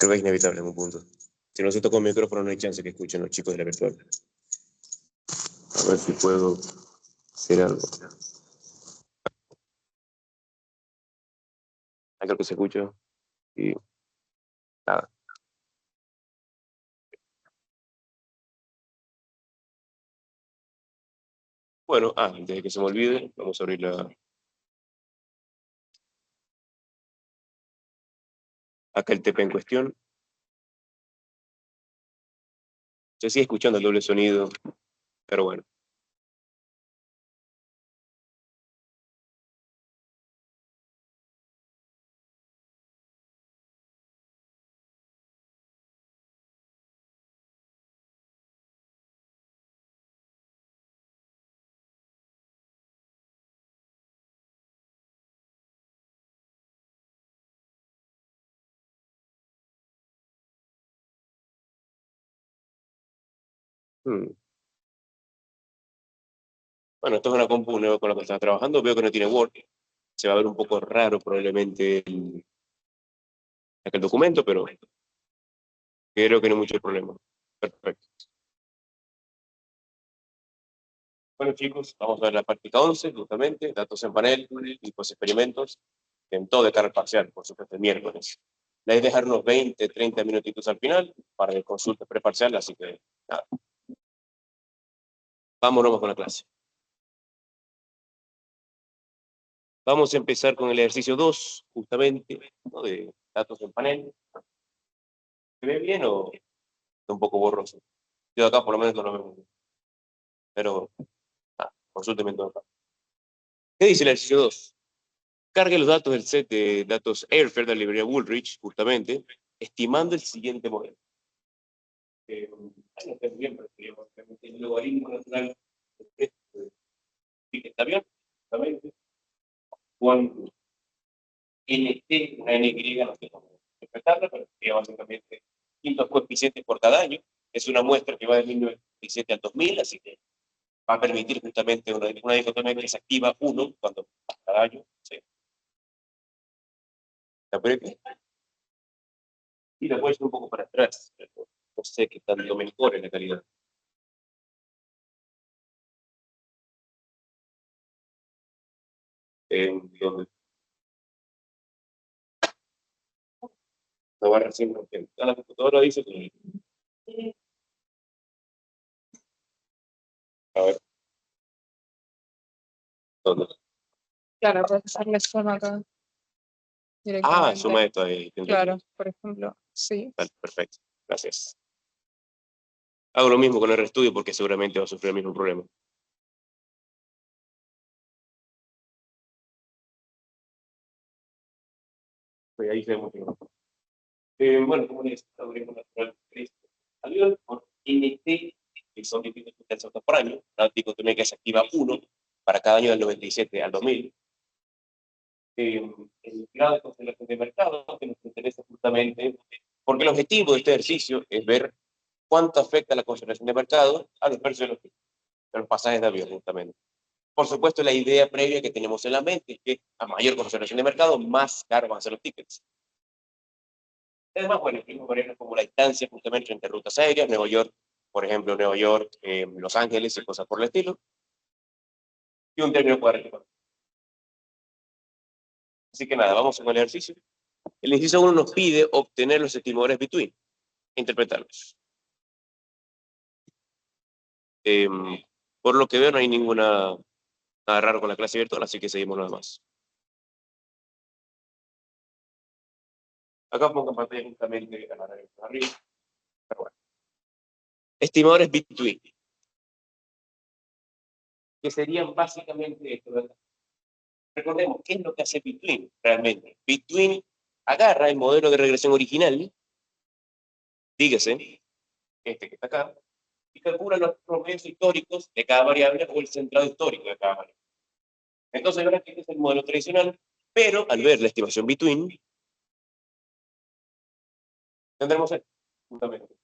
Creo que es inevitable en un punto. Si no se toca el micrófono, no hay chance que escuchen los chicos de la virtual. A ver si puedo hacer algo. Ah, creo que se escucha. Y nada. Bueno, antes de que se me olvide, vamos a abrir acá el TP en cuestión. Se sigue escuchando el doble sonido, pero bueno. Hmm. Bueno, esto es una compu nueva con la que estaba trabajando. Veo que no tiene Word. Se va a ver un poco raro probablemente aquel documento, pero creo que no hay mucho problema. Perfecto. Bueno, chicos, vamos a ver la práctica 11, justamente, datos en panel, tipos experimentos, en todo de cara parcial, por supuesto, el miércoles. La idea es dejar unos 20, 30 minutitos al final para el consulta preparcial, así que nada. Vámonos con la clase. Vamos a empezar con el ejercicio 2, justamente, ¿no? De datos en panel. ¿Se ve bien o está un poco borroso? Yo acá por lo menos no lo veo muy bien. Pero, consúlteme en todo caso. ¿Qué dice el ejercicio 2? Cargue los datos del set de datos Airfare de la librería Woolrich, justamente, estimando el siguiente modelo. No sé bien, pero el logaritmo natural de está bien, justamente, cuando NT, una NY, no sé cómo interpretarla, pero sería básicamente distintos coeficientes por cada año. Es una muestra que va de 1997 al 2000, así que va a permitir justamente una dicotomía que se activa uno cuando cada año. ¿Sí? ¿La puede? Y la puede ir un poco para atrás. No sé qué tanto mejor en la calidad. Donde la barra siempre. La computadora dice que. A ver, ¿dónde? Claro, puedes hacerle suma acá Ah, directamente. suma esto ahí. Claro, por ejemplo, sí. Vale, perfecto. Gracias. Hago lo mismo con el RStudio porque seguramente va a sufrir el mismo problema. Pues ahí se mucho. Bueno, como les algoritmo natural por NT, que son distintos potencias por año, la dicotomía que se activa 1 para cada año del 97 al 2000. El grado de concentración de mercado que nos interesa justamente, porque el objetivo de este ejercicio es ver cuánto afecta la concentración de mercado a los precios de los pasajes de avión, justamente. Por supuesto, la idea previa que tenemos en la mente es que a mayor concentración de mercado, más caros van a ser los tickets. Además, bueno, explico variables como la distancia justamente entre rutas aéreas, Nueva York, por ejemplo, Nueva York, Los Ángeles y cosas por el estilo, y un término cuadrático. Así que nada, vamos con el ejercicio. El ejercicio 1 nos pide obtener los estimadores between, interpretarlos. Por lo que veo, no hay nada raro con la clase virtual, así que seguimos nada más. Acá pongo en pantalla justamente a la arriba. Pero bueno. Estimadores between. Que serían básicamente esto, ¿verdad? Recordemos, ¿qué es lo que hace Between realmente? Between agarra el modelo de regresión original, dígase, este que está acá, y calcula los promedios históricos de cada variable o el centrado histórico de cada variable. Entonces, ahora este es el modelo tradicional, pero al ver la estimación Between, tendremos esto, justamente.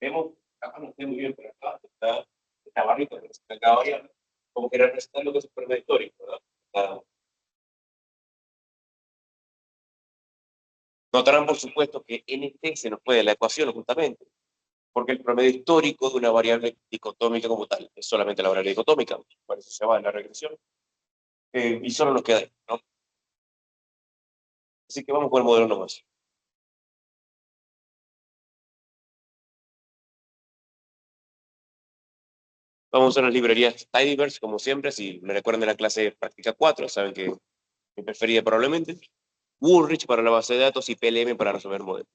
Vemos, acá no está muy bien, pero acá está esta barrita que representa cada variable, como que representa lo que es el promedio histórico, ¿verdad? Notarán, por supuesto, que NT se nos puede de la ecuación justamente, porque el promedio histórico de una variable dicotómica como tal es solamente la variable dicotómica, por eso se va en la regresión, y solo nos queda ahí, ¿no? Así que vamos con el modelo nomás. Vamos a usar las librerías Tidyverse, como siempre, si me recuerdan de la clase de práctica 4, saben que mi preferida probablemente. Woolrich para la base de datos y PLM para resolver modelos.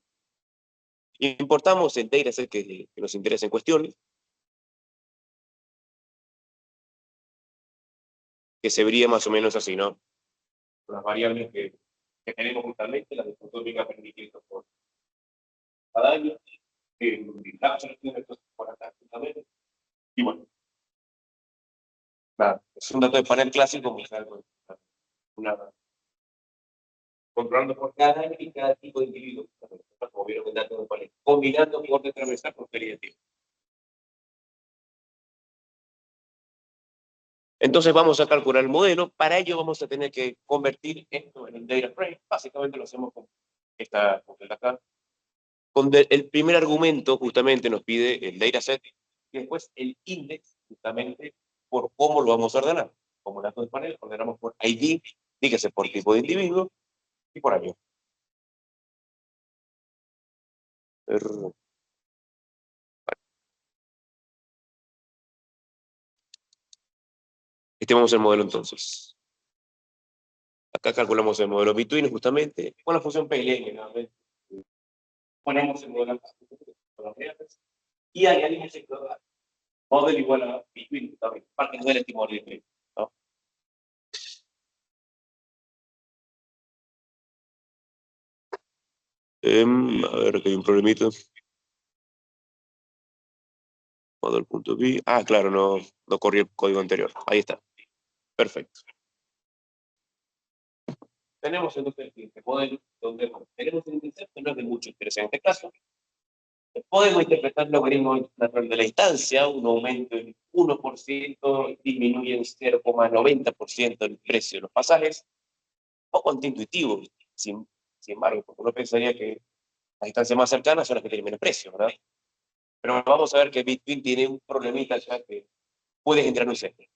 Importamos el dataset que nos interesa en cuestión, que se vería más o menos así, ¿no? Las variables que tenemos justamente, las dicotómicas permitiendo por cada año, la selección de por acá justamente. Y bueno, nada, es un dato de panel clásico, como una, controlando por cada año y cada tipo de individuo, como vieron en datos de panel, combinando mi orden transversal con pérdida de tiempo. Entonces vamos a calcular el modelo. Para ello vamos a tener que convertir esto en un data frame. Básicamente lo hacemos con esta de acá. El primer argumento justamente nos pide el dataset y después el index justamente por cómo lo vamos a ordenar. Como dato de panel, ordenamos por ID, dígase por tipo de individuo y por año. Estimamos el modelo entonces. Acá calculamos el modelo between justamente con la función PLN nuevamente. Ponemos el modelo y añadimos el model igual a between también, parte del estimado de between, ¿no? A ver, que hay un problemita. Model.b. Ah, claro, no corrí el código anterior. Ahí está. Perfecto. Tenemos entonces el siguiente modelo, donde tenemos un concepto, no es de mucho interés en este caso. Podemos interpretar el logaritmo natural de la instancia, un aumento en 1%, disminuye en 0,90% el precio de los pasajes. Un poco antiintuitivo, sin embargo, porque uno pensaría que las instancias más cercanas son las que tienen menos precio, ¿verdad? Pero vamos a ver que Bitcoin tiene un problemita ya que puede entrar en un sector.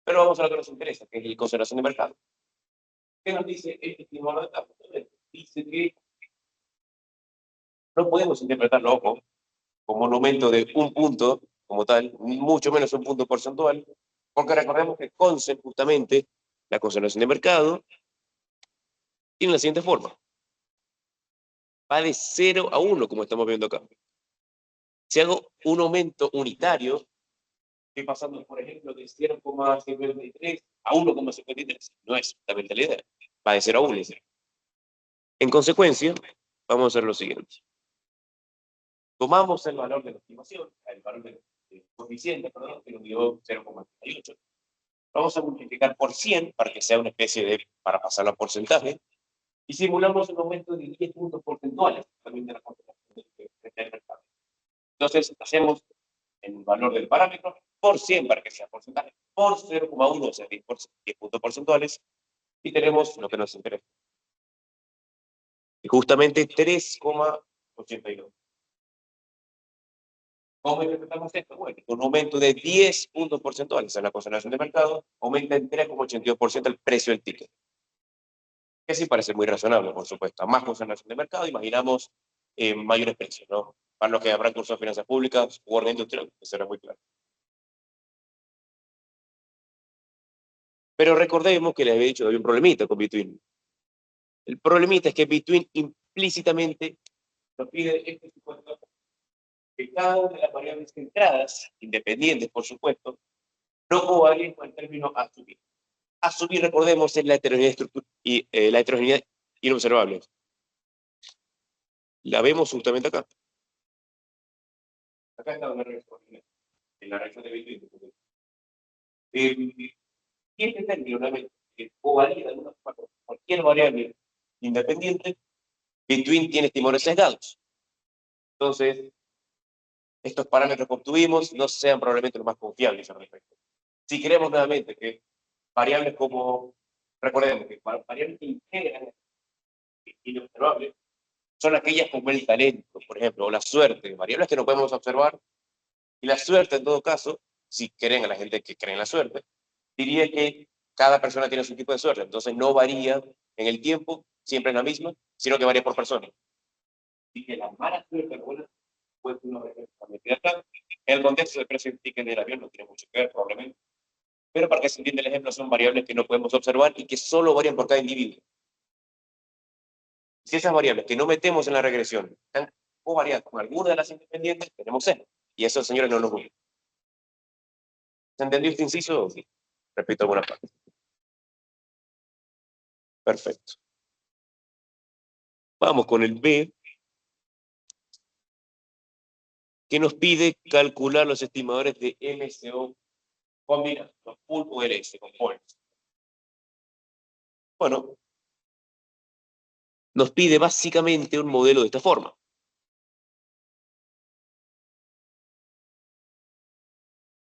Pero vamos a lo que nos interesa, que es la conservación de mercado. ¿Qué nos dice este estimador de etapa? Dice que no podemos interpretarlo como un aumento de un punto como tal, mucho menos un punto porcentual, porque recordemos que Concept, justamente, la conservación de mercado, tiene la siguiente forma. Va de 0 a 1, como estamos viendo acá. Si hago un aumento unitario, estoy pasando, por ejemplo, de 0,53 a 1,53. No es justamente la idea. Va de 0 a 1. En consecuencia, vamos a hacer lo siguiente. Tomamos el valor de la estimación, el valor del coeficiente, perdón, que nos dio 0,38. Vamos a multiplicar por 100 para que sea una especie de, para pasarlo a porcentaje, y simulamos un aumento de 10 puntos porcentuales también de la concentración del mercado. Entonces, hacemos el valor del parámetro por 100 para que sea porcentaje, por 0,1, o sea, 10 puntos porcentuales, y tenemos lo que nos interesa. Y justamente 3,82. ¿Cómo interpretamos esto? Bueno, un aumento de 10 puntos porcentuales en la concentración de mercado aumenta en 3,82% el precio del ticket. Que sí parece muy razonable, por supuesto. A más concentración de mercado, imaginamos mayores precios, ¿no? Para los que habrán cursado finanzas públicas o orden industrial, eso será muy claro. Pero recordemos que les había dicho que había un problemita con Between. El problemita es que Between implícitamente nos pide este supuesto que cada una de las variables centradas, independientes por supuesto, no covalien con el término asumir. Asumir, recordemos, es la heterogeneidad, la heterogeneidad inobservable. La vemos justamente acá. Acá está donde en la reacción de Between. Y este término, nuevamente, que covalida alguna forma cualquier variable independiente, Between tiene estímulos sesgados. Entonces, estos parámetros que obtuvimos no sean probablemente los más confiables al respecto. Si queremos nuevamente que variables como, recordemos que variables que integran inobservables son aquellas como el talento, por ejemplo, o la suerte, variables que no podemos observar. Y la suerte, en todo caso, si creen a la gente que cree en la suerte, diría que cada persona tiene su tipo de suerte, entonces no varía en el tiempo, siempre es la misma, sino que varía por persona. Y que la mala suerte, la buena, puede ser una referencia acá. En el contexto del precio del ticket del avión no tiene mucho que ver, probablemente. Pero para que se entienda el ejemplo, son variables que no podemos observar y que solo varían por cada individuo. Si esas variables que no metemos en la regresión están covariadas con alguna de las independientes, tenemos cero. Y eso, señores, no nos gusta. ¿Se entendió este inciso? Sí. Repito algunas partes. Perfecto. Vamos con el B, que nos pide calcular los estimadores de MCO combinados, pool o LS, con poles. Bueno, nos pide básicamente un modelo de esta forma.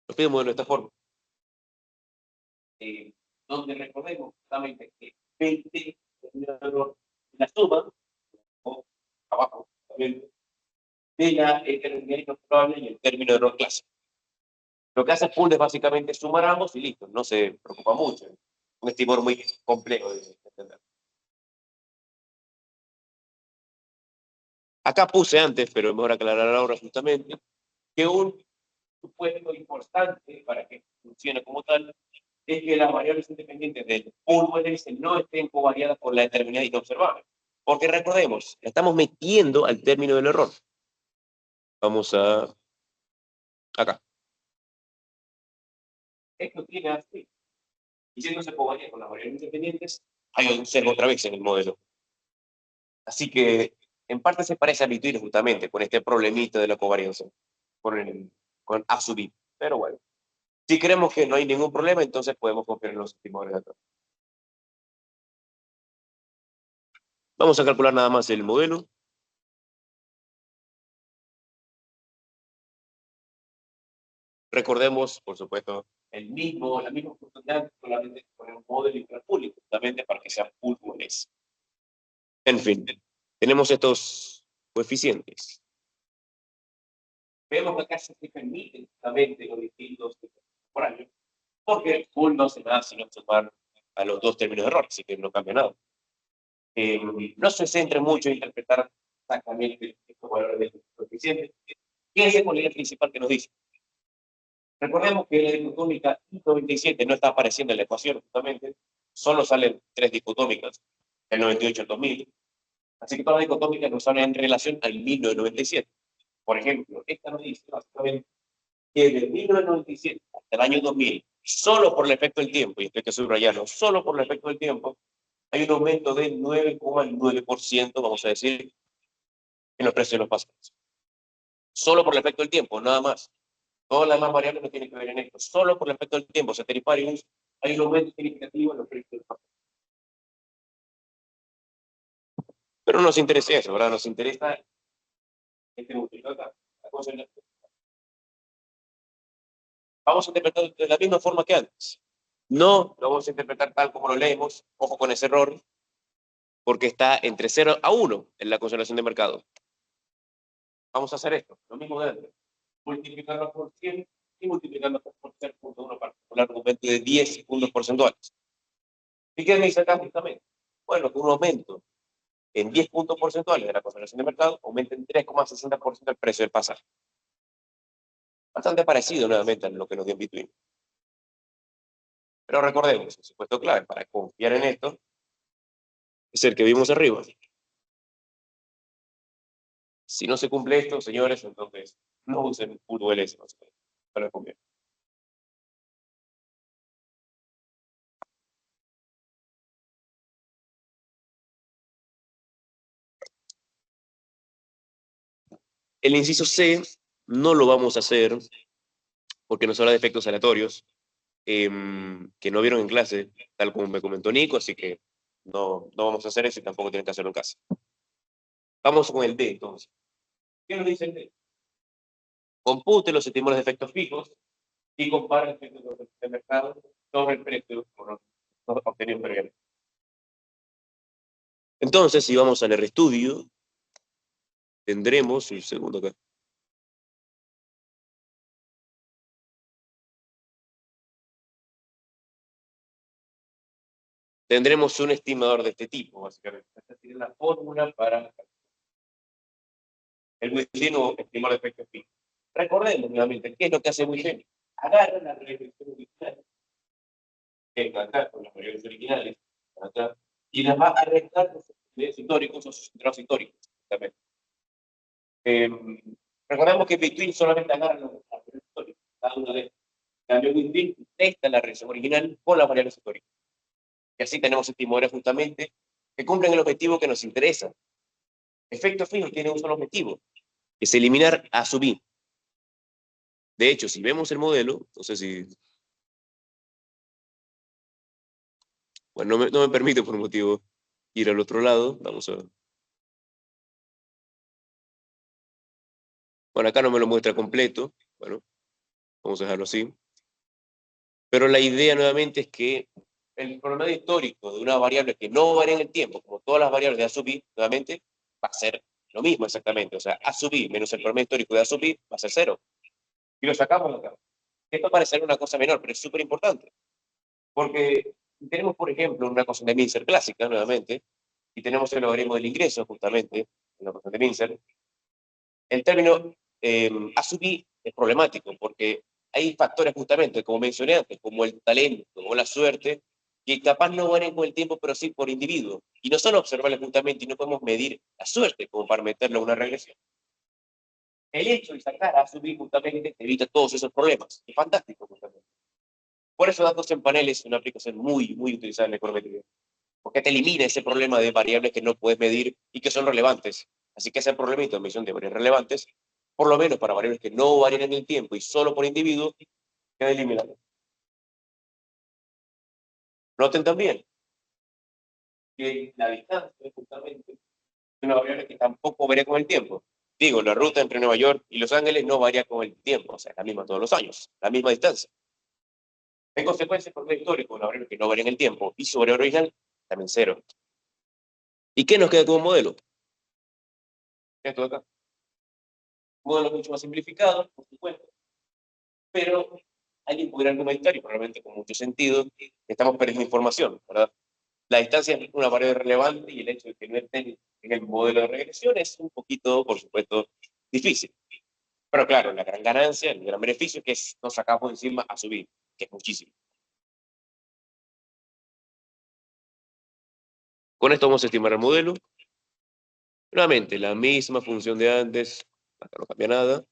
Nos pide un modelo de esta forma. Donde recordemos justamente que 20 la suma, o abajo, también, de la heterogeneidad inobservable y el término de error clásico. Lo que hace pool es básicamente sumar ambos y listo, no se preocupa mucho. Un estimador muy complejo de entender. Acá puse antes, pero es mejor aclarar ahora justamente, que un supuesto importante para que funcione como tal es que las variables independientes del pool LS no estén covariadas por la determinada inobservable. Porque recordemos, estamos metiendo al término del error. Vamos a acá. Esto tiene así. Y si no se covaria con las variables independientes, hay un sesgo otra vez en el modelo. Así que en parte se parece a Bitwin justamente con este problemita de la covarianza, con A sub I. Pero bueno, si creemos que no hay ningún problema, entonces podemos confiar en los estimadores de atrás. Vamos a calcular nada más el modelo. Recordemos, por supuesto, la misma oportunidad, solamente con un modelo intrapúblico, justamente para que sea pool o LS. En fin, tenemos estos coeficientes. Vemos que acá se permiten justamente los distintos por año, porque el pool no se da sino sumar a los dos términos de error, así que no cambia nada. No se centre mucho en interpretar exactamente estos valores de coeficientes. ¿Qué es el modelo principal que nos dice? Recordemos que la dicotómica I97 no está apareciendo en la ecuación justamente, solo salen tres dicotómicas, el 98 y el 2000, así que todas las dicotómicas nos salen en relación al 1997. Por ejemplo, esta nos dice básicamente que desde 1997 hasta el año 2000, solo por el efecto del tiempo, y esto hay que subrayarlo, solo por el efecto del tiempo, hay un aumento del 9,9%, vamos a decir, en los precios de los pasajes. Solo por el efecto del tiempo, nada más. Todas las demás variables no tienen que ver en esto. Solo por el efecto del tiempo, Ceteris hay un aumento significativo en los precios de los pasajes. Pero no nos interesa eso, ¿verdad? Nos interesa este multiplicador acá. Vamos a interpretar de la misma forma que antes. No lo vamos a interpretar tal como lo leemos, ojo con ese error, porque está entre 0 a 1 en la conservación de mercado. Vamos a hacer esto, lo mismo de antes. Multiplicarlo por 100 y multiplicarlo por 0.1 para un argumento de 10 puntos porcentuales. ¿Y qué me dice acá justamente? Bueno, que un aumento en 10 puntos porcentuales de la conservación de mercado aumenta en 3,60% el precio del pasaje. Bastante parecido nuevamente a lo que nos dio en Bitwin. Pero recordemos, el supuesto clave para confiar en esto es el que vimos arriba. Si no se cumple esto, señores, entonces no usen ULS, no les conviene. El inciso C no lo vamos a hacer porque nos habla de efectos aleatorios que no vieron en clase, tal como me comentó Nico, así que no vamos a hacer eso y tampoco tienen que hacerlo en casa. Vamos con el D, entonces. ¿Qué nos dice el D? Compute los estímulos de efectos fijos y compara el efecto de mercado sobre el precio obtenido previamente. Entonces, si vamos al RStudio, tendremos, un segundo acá. Tendremos un estimador de este tipo, básicamente. Esta sería la fórmula para el Within o estimador de efectos fijos. Recordemos nuevamente, ¿qué es lo que hace Within? Agarra la regresión original, que es acá con las variables originales, acá, y las va a restar los estimadores históricos o sus estimadores históricos. También. Recordemos que Between solamente agarra los variables históricos, cada una de ellas. En cambio, Within testa la regresión original con las variables históricas. Y así tenemos estimadores justamente que cumplen el objetivo que nos interesa. Efectos fijos tienen un solo objetivo, que es eliminar A sub I. De hecho, si vemos el modelo, no sé si... Bueno, no me permite por un motivo ir al otro lado. Vamos a ver. Bueno, acá no me lo muestra completo. Bueno, vamos a dejarlo así. Pero la idea nuevamente es que el promedio histórico de una variable que no varía en el tiempo, como todas las variables de A sub I, nuevamente, va a ser lo mismo exactamente. O sea, A sub I menos el promedio histórico de A sub I va a ser 0. Y lo sacamos de acá. Esto parece una cosa menor, pero es súper importante. Porque tenemos, por ejemplo, una ecuación de Mincer clásica, nuevamente, y tenemos el logaritmo del ingreso, justamente, en la ecuación de Mincer. El término A sub I es problemático, porque hay factores, justamente, como mencioné antes, como el talento o la suerte, que capaz no varían con el tiempo, pero sí por individuo. Y no son observables justamente, y no podemos medir la suerte como para meterlo en una regresión. El hecho de sacar A sub I justamente evita todos esos problemas. Es fantástico, justamente. Por eso datos en panel es una aplicación muy utilizada en la econometría, porque te elimina ese problema de variables que no puedes medir y que son relevantes. Así que ese problemita de medición de variables relevantes, por lo menos para variables que no varían en el tiempo y solo por individuo, queda eliminado. Noten también que la distancia es justamente una variable que tampoco varía con el tiempo. Digo, la ruta entre Nueva York y Los Ángeles no varía con el tiempo, o sea, es la misma todos los años, la misma distancia. En consecuencia, por el histórico, una variable que no varía en el tiempo y su variable original, también 0. ¿Y qué nos queda como modelo? Esto de acá. Modelo mucho más simplificado, por supuesto, pero alguien podría argumentar, y probablemente con mucho sentido, que estamos perdiendo información, ¿verdad? La distancia es una variable relevante y el hecho de que no esté en el modelo de regresión es un poquito, por supuesto, difícil. Pero claro, la gran ganancia, el gran beneficio es que nos sacamos encima a subir, que es muchísimo. Con esto vamos a estimar el modelo. Nuevamente, la misma función de antes, acá no cambia nada.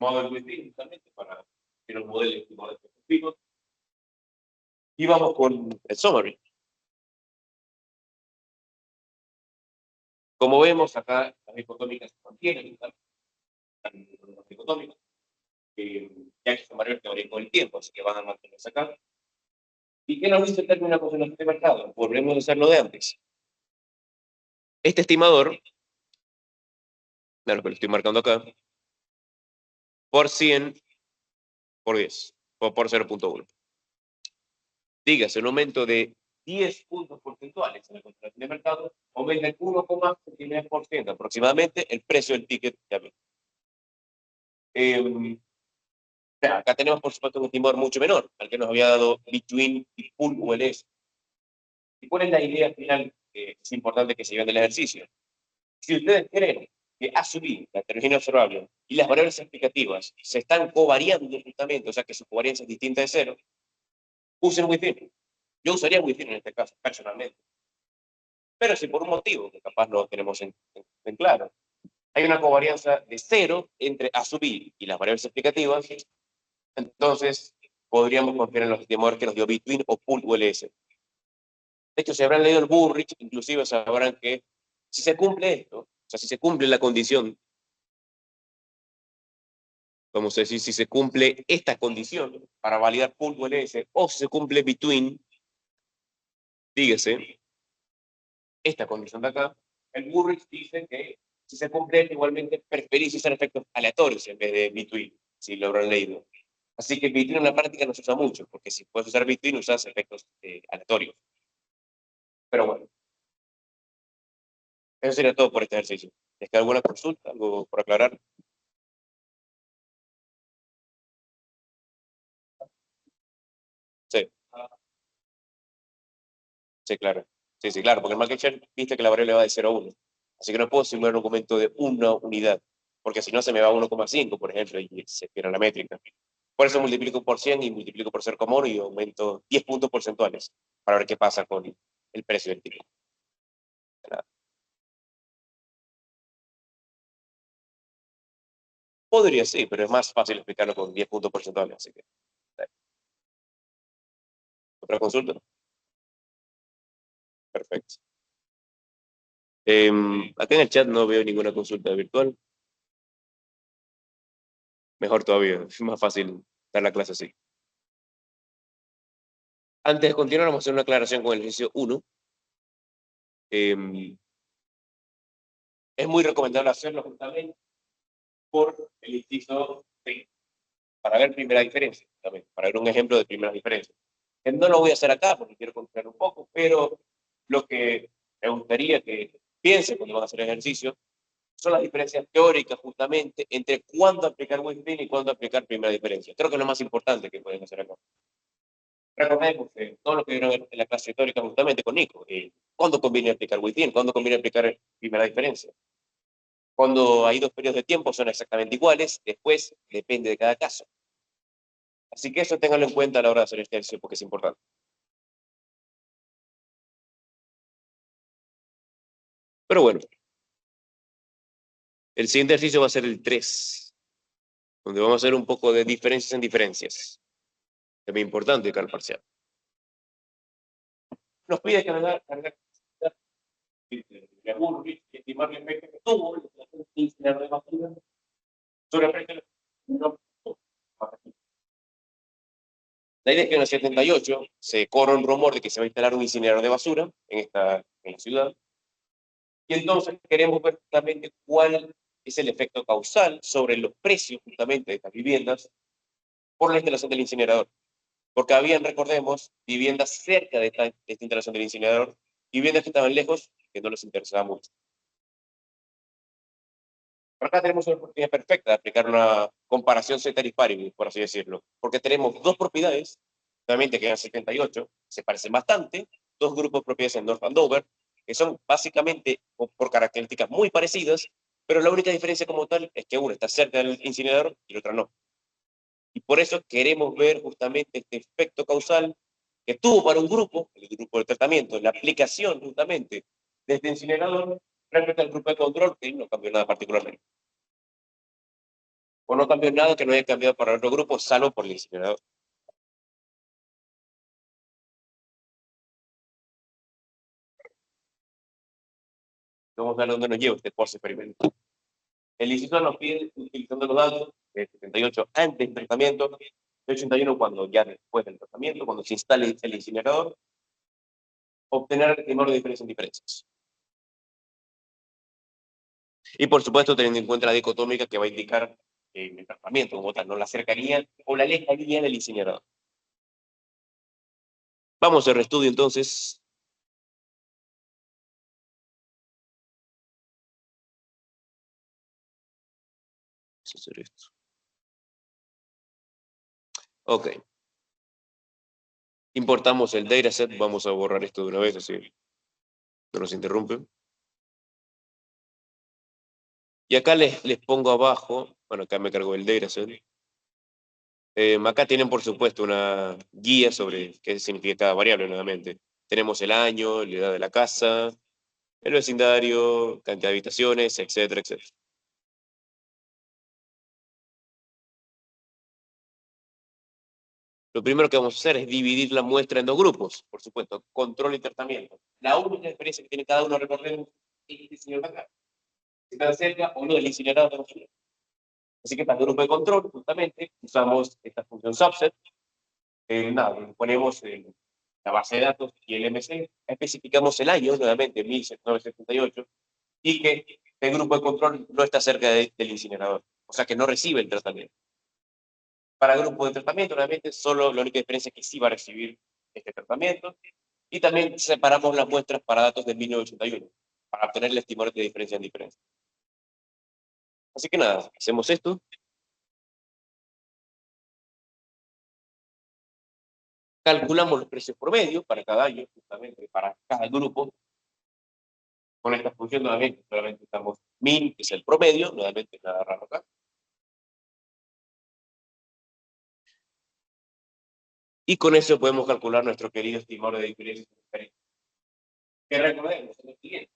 Model within, justamente, para que los modelos estimados específicos. Y vamos con el summary. Como vemos, acá las dicotómicas se mantienen, las dicotómicas, ya que son variables que varían con el tiempo, así que van a mantenerse acá. ¿Y qué nos dice el término de concentración de mercado? Volvemos a hacerlo de antes. Este estimador, claro que lo estoy marcando acá, por 100 por 10, o por 0.1. Dígase, un aumento de 10 puntos porcentuales en la concentración de mercado, aumenta el 1,79% aproximadamente el precio del ticket de avión. Acá tenemos, por supuesto, un estimador mucho menor, al que nos había dado Between y Pool ULS. ¿Y cuál es la idea final que es importante que se lleven del ejercicio? Si ustedes creen que A sub I, la heterogeneidad observable, y las variables explicativas se están covariando justamente, o sea que su covarianza es distinta de 0, usen Within. Yo usaría Within en este caso, personalmente. Pero si por un motivo, que capaz no tenemos en claro, hay una covarianza de 0 entre A sub I y las variables explicativas, entonces podríamos confiar en los estimadores que nos dio Between o Pool ULS. De hecho, si habrán leído el Burrich, inclusive sabrán que si se cumple esto, o sea, si se cumple la condición, vamos a decir, si se cumple esta condición para validar Pool ULS, o si se cumple Between, dígase, esta condición de acá, el Burrich dice que si se cumple, igualmente preferís usar efectos aleatorios en vez de Between, si lo habrán leído. Así que Between en la práctica no se usa mucho, porque si puedes usar Between, usas efectos aleatorios. Pero bueno, Eso sería todo por este ejercicio. ¿Es que alguna consulta, algo por aclarar? Sí, sí, claro. Sí, sí, claro, porque el market share, viste que la variable va de 0 a 1. Así que no puedo simular un documento de una unidad, porque si no se me va a 1,5, por ejemplo, y se pierde la métrica. Por eso multiplico por 100 y multiplico por 0,1 y aumento 10 puntos porcentuales para ver qué pasa con el precio del ticket. Podría, sí, pero es más fácil explicarlo con 10 puntos porcentuales. Así que, ¿otra consulta? Perfecto. Acá en el chat no veo ninguna consulta virtual. Mejor todavía, es más fácil dar la clase así. Antes de continuar, vamos a hacer una aclaración con el ejercicio 1. Es muy recomendable hacerlo justamente por el inciso 6, para ver primera diferencia, también, para ver un ejemplo de primera diferencia. No lo voy a hacer acá porque quiero contar un poco, pero lo que me gustaría que piensen cuando van a hacer ejercicio son las diferencias teóricas justamente entre cuándo aplicar Whistin y cuándo aplicar primera diferencia. Creo que es lo más importante que pueden hacer acá. Recordemos todo lo que vieron en la clase teórica justamente con Nico. ¿Cuándo conviene aplicar Whistin? ¿Cuándo conviene aplicar primera diferencia? Cuando hay dos periodos de tiempo son exactamente iguales, después depende de cada caso. Así que eso ténganlo en cuenta a la hora de hacer este ejercicio porque es importante. Pero bueno, el siguiente ejercicio va a ser el 3, donde vamos a hacer un poco de diferencias en diferencias. Es muy importante cara parcial. Nos pide cargar y estimar el efecto que tuvo el incinerador de basura sobre el precio. La idea es que en el 78 se corre un rumor de que se va a instalar un incinerador de basura en la ciudad. Y entonces queremos ver justamente cuál es el efecto causal sobre los precios justamente de estas viviendas por la instalación del incinerador. Porque habían, recordemos, viviendas cerca de esta instalación del incinerador y viviendas que estaban lejos que no les interesaba mucho. Pero acá tenemos una oportunidad perfecta de aplicar una comparación ceteris paribus, por así decirlo, porque tenemos dos propiedades, realmente que en el 78 se parecen bastante, dos grupos de propiedades en North Andover, que son básicamente por características muy parecidas, pero la única diferencia como tal es que una está cerca del incinerador y la otra no. Y por eso queremos ver justamente este efecto causal que tuvo para un grupo, el grupo de tratamiento, la aplicación justamente de este incinerador respecto al grupo de control, que no cambió nada particularmente. O no cambió nada que no haya cambiado para otro grupo, salvo por el incinerador. Vamos a ver dónde nos lleva este post experimento. El instituto nos pide, utilizando los datos de 78 antes del tratamiento, de 81 cuando ya después del tratamiento, cuando se instale el incinerador, obtener el menor de diferencia en diferencias. Y por supuesto, teniendo en cuenta la dicotómica que va a indicar el tratamiento como tal, no la cercanía o la lejanía del incinerador. Vamos al reestudio entonces. Vamos a hacer esto. Ok. Importamos el dataset, vamos a borrar esto de una vez, así no nos interrumpe. Y acá les pongo abajo, bueno, acá me cargó el dataset. Acá tienen, por supuesto, una guía sobre qué significa cada variable nuevamente. Tenemos el año, la edad de la casa, el vecindario, cantidad de habitaciones, etcétera, etcétera. Lo primero que vamos a hacer es dividir la muestra en dos grupos, por supuesto, control y tratamiento. La única diferencia que tiene cada uno, recordemos, es el señor de acá. Si está cerca o no del incinerador de basura. Así que para el grupo de control, justamente, usamos esta función subset. Nada, ponemos la base de datos y el MC, especificamos el año, nuevamente, 1978, y que el grupo de control no está cerca del incinerador, o sea que no recibe el tratamiento. Para el grupo de tratamiento, nuevamente, solo la única diferencia es que sí va a recibir este tratamiento, y también separamos las muestras para datos de 1981. para obtener el estimador de diferencia en diferencia. Así que nada, hacemos esto. Calculamos los precios promedio para cada año, justamente para cada grupo. Con esta función nuevamente, solamente estamos min, que es el promedio, nuevamente nada raro acá. Y con eso podemos calcular nuestro querido estimador de diferencia. Que recordemos, es lo siguiente.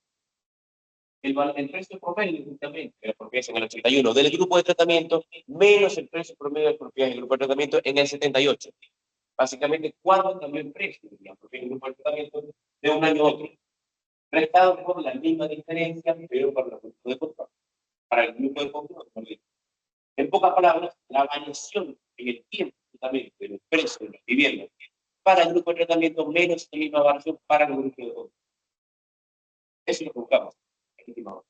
El precio promedio, justamente, de las propiedades en el 81 del grupo de tratamiento, menos el precio promedio de las propiedades del grupo de tratamiento en el 78. Básicamente, ¿cuánto cambió el precio de las propiedades del grupo de tratamiento de un año a otro? Restado por la misma diferencia, pero para el grupo de control. Para el grupo de control, en pocas palabras, la variación en el tiempo, justamente, de los precios de las viviendas para el grupo de tratamiento menos la misma variación para el grupo de control. Eso es lo que buscamos, estimado.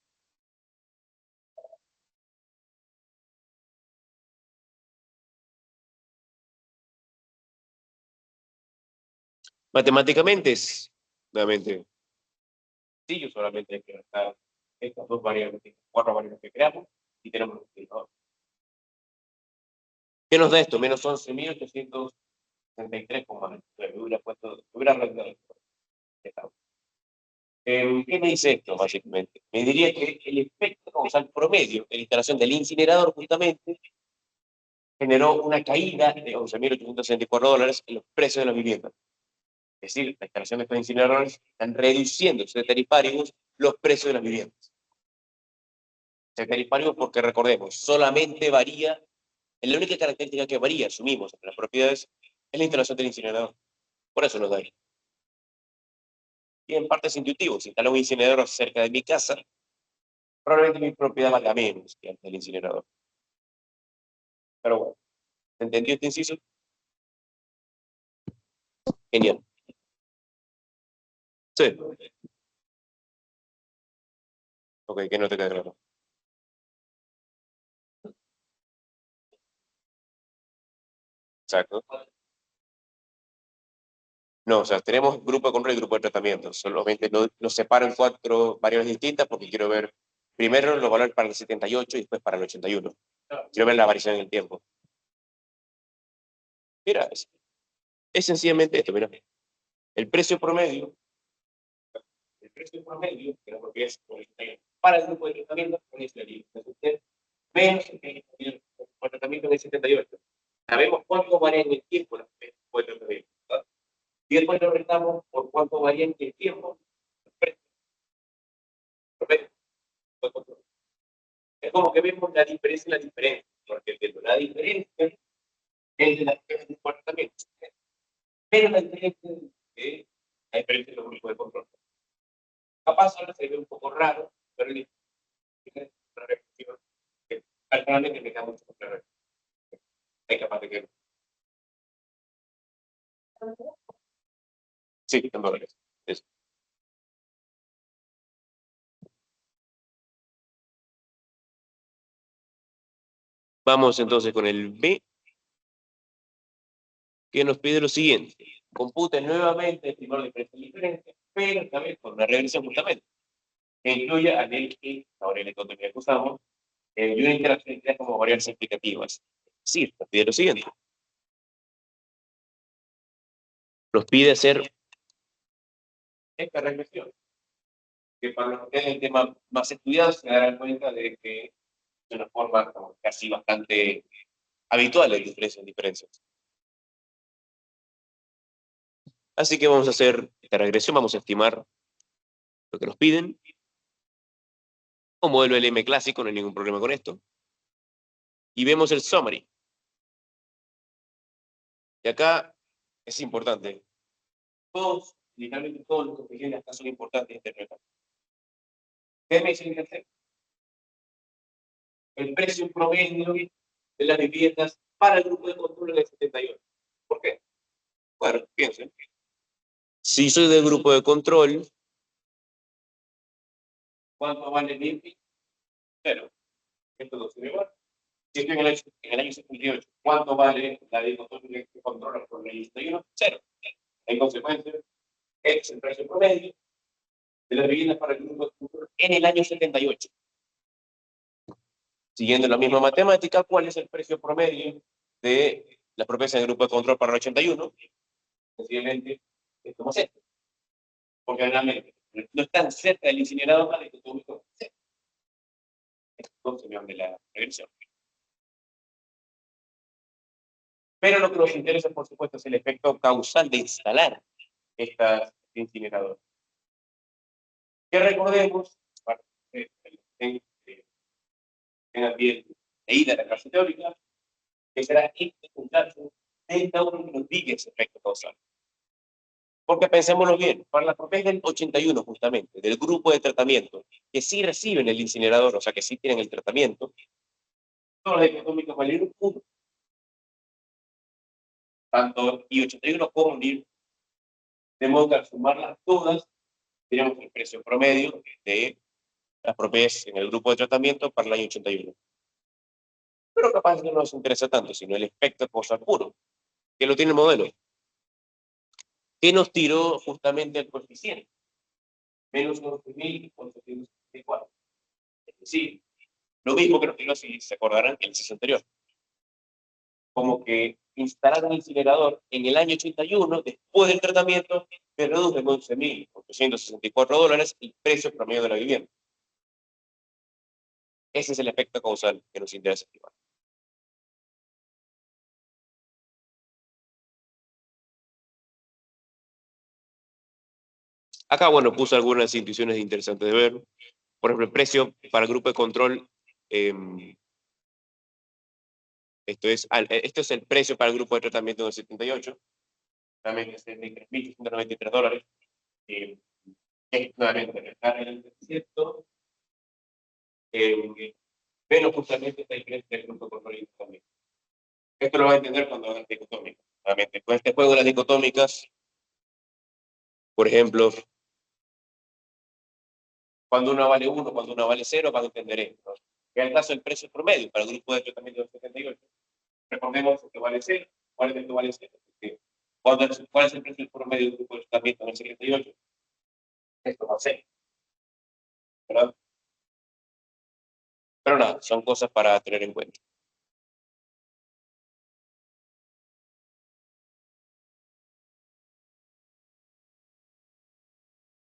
Matemáticamente es, nuevamente, sí, yo solamente hay que restar estas dos variables, cuatro variables que creamos, y tenemos el estimador. ¿Qué nos da esto? Menos 11.863,9. Hubiera redondeado. ¿Qué me dice esto, básicamente? Me diría que el efecto causal promedio de la instalación del incinerador, justamente, generó una caída de $11.864 en los precios de las viviendas. Es decir, la instalación de estos incineradores están reduciendo ceteris los precios de las viviendas. Ceteris porque recordemos, solamente varía, la única característica que varía, asumimos, entre las propiedades, es la instalación del incinerador. Por eso nos da ahí. Y en parte es intuitivo, si instalo un incinerador cerca de mi casa, probablemente mi propiedad valga menos que antes del incinerador. Pero bueno, ¿se entendió este inciso? Genial. Sí. Ok, que no te quede claro. Exacto. No, o sea, tenemos grupo de control y grupo de tratamiento. Solamente los separo en cuatro variables distintas porque quiero ver primero los valores para el 78 y después para el 81. Quiero ver la variación en el tiempo. Mira, es sencillamente esto, mira. El precio promedio, que es porque es para el grupo de tratamiento, con este libro. Menos el tratamiento en el 78. Sabemos cuánto varía en el tiempo el grupo de tratamiento. Y después lo restamos por cuánto varía en el tiempo. Es como que vemos la diferencia en la diferencia, porque la diferencia es de las comportamientos, pero la diferencia es la diferencia de los grupos de control. Capaz ahora se ve un poco raro, pero es una reflexión que personalmente me da mucho claro. Hay capaz de que. Sí, en dólares. Eso. Vamos entonces con el B, que nos pide lo siguiente. Compute nuevamente el estimador de diferencia y diferencia, pero esta vez con una regresión justamente, que incluya a que ahora el economía que usamos, y una interacción como variables explicativas. Sí, nos pide lo siguiente. Nos pide hacer esta regresión, que para los que es el tema más estudiado se darán cuenta de que es una forma casi bastante habitual de diferencias en diferencias. Así que vamos a hacer esta regresión, vamos a estimar lo que nos piden. Un modelo LM clásico, no hay ningún problema con esto. Y vemos el summary. Y acá es importante. Todos, literalmente todos los coeficientes acá son importantes de interpretar. ¿Qué me dicen que hacer? El precio promedio de las viviendas para el grupo de control en el 78. ¿Por qué? Bueno, piensen. Si soy del grupo de control, ¿cuánto vale mi INPI? Cero. Esto no sirve igual. Si estoy en el año 78, ¿cuánto vale la de control que controla por el año 71? Cero. En consecuencia, este es el precio promedio de las viviendas para el grupo de control en el año 78. Siguiendo la misma matemática, ¿cuál es el precio promedio de las propiedades en el grupo de control para el 81? Posiblemente es como esto. Porque realmente no están cerca del incinerador más dicotómico. Entonces, de la regresión. Pero lo que nos interesa, por supuesto, es el efecto causal de instalar estas incineradoras. Que recordemos, para que tengan bien leída la clase teórica, que será este muchacho de cada uno que nos diga ese efecto causal. Porque pensémoslo bien, para las propiedades del 81 justamente, del grupo de tratamiento, que sí reciben el incinerador, o sea, que sí tienen el tratamiento, todos los dicotómicos valieron 1. Tanto I81 como NIR, de modo que al sumarlas todas, tenemos el precio promedio de las propiedades en el grupo de tratamiento para el año 81. Pero capaz no nos interesa tanto, sino el efecto causal puro, que lo tiene el modelo, que nos tiró justamente el coeficiente, menos 11.864. Es decir, lo mismo que nos tiró, si se acordarán, el exceso anterior. Como que instalar un incinerador en el año 81, después del tratamiento, se reduce en $11.864 el precio promedio de la vivienda. Ese es el efecto causal que nos interesa estimar. Acá, bueno, puse algunas intuiciones interesantes de ver. Por ejemplo, el precio para el grupo de control, esto es el precio para el grupo de tratamiento del 78, realmente es de $3.893, que es nuevamente el cierto, menos justamente esta diferencia del grupo de control y también. Esto lo va a entender cuando hagan dicotómicas. Nuevamente, con este juego de las dicotómicas, por ejemplo, cuando una vale 1, cuando una vale 0, van a entender esto, ¿no? En el caso del precio promedio para el grupo de tratamiento del 78, recordemos que vale 0, ¿cuál es el que vale 0? ¿Cuál es el precio promedio del grupo de tratamiento del 78? Esto va a ser, ¿verdad? Pero nada, son cosas para tener en cuenta.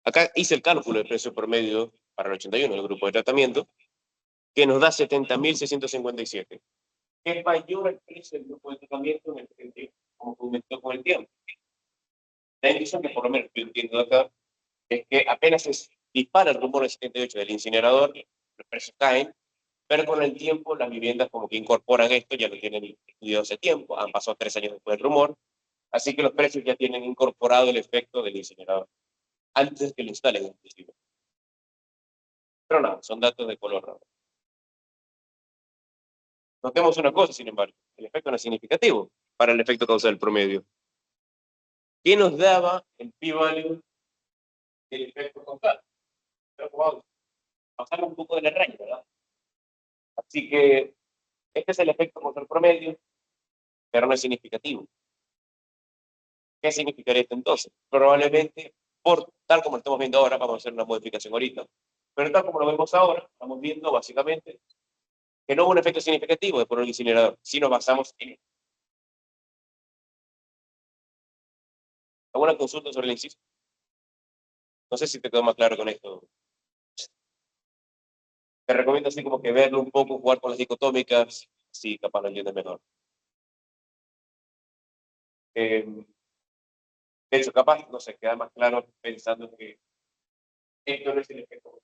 Acá hice el cálculo del precio promedio para el 81, el grupo de tratamiento, que nos da 70.657. Que es mayor el precio del grupo de tratamiento en el 78, como aumentó con el tiempo. La indicación que por lo menos yo entiendo acá es que apenas se dispara el rumor del 78 del incinerador, los precios caen, pero con el tiempo las viviendas como que incorporan esto, ya lo tienen estudiado hace tiempo, han pasado 3 años después del rumor, así que los precios ya tienen incorporado el efecto del incinerador, antes que lo instalen inclusive. Pero nada, son datos de color raro. Notemos una cosa, sin embargo, el efecto no es significativo para el efecto causal promedio. ¿Qué nos daba el p-value del efecto causal? Pero pasamos un poco de la raya, ¿verdad? Así que este es el efecto causal promedio, pero no es significativo. ¿Qué significaría esto entonces? Probablemente, por tal como lo estamos viendo ahora, vamos a hacer una modificación ahorita, pero tal como lo vemos ahora, estamos viendo básicamente que no hubo un efecto significativo de poner un incinerador, si nos basamos en esto. ¿Alguna consulta sobre el inciso? No sé si te quedó más claro con esto. Te recomiendo así como que verlo un poco, jugar con las dicotómicas, si capaz lo entiendes mejor. De hecho, capaz, no sé, queda más claro pensando que esto no es el efecto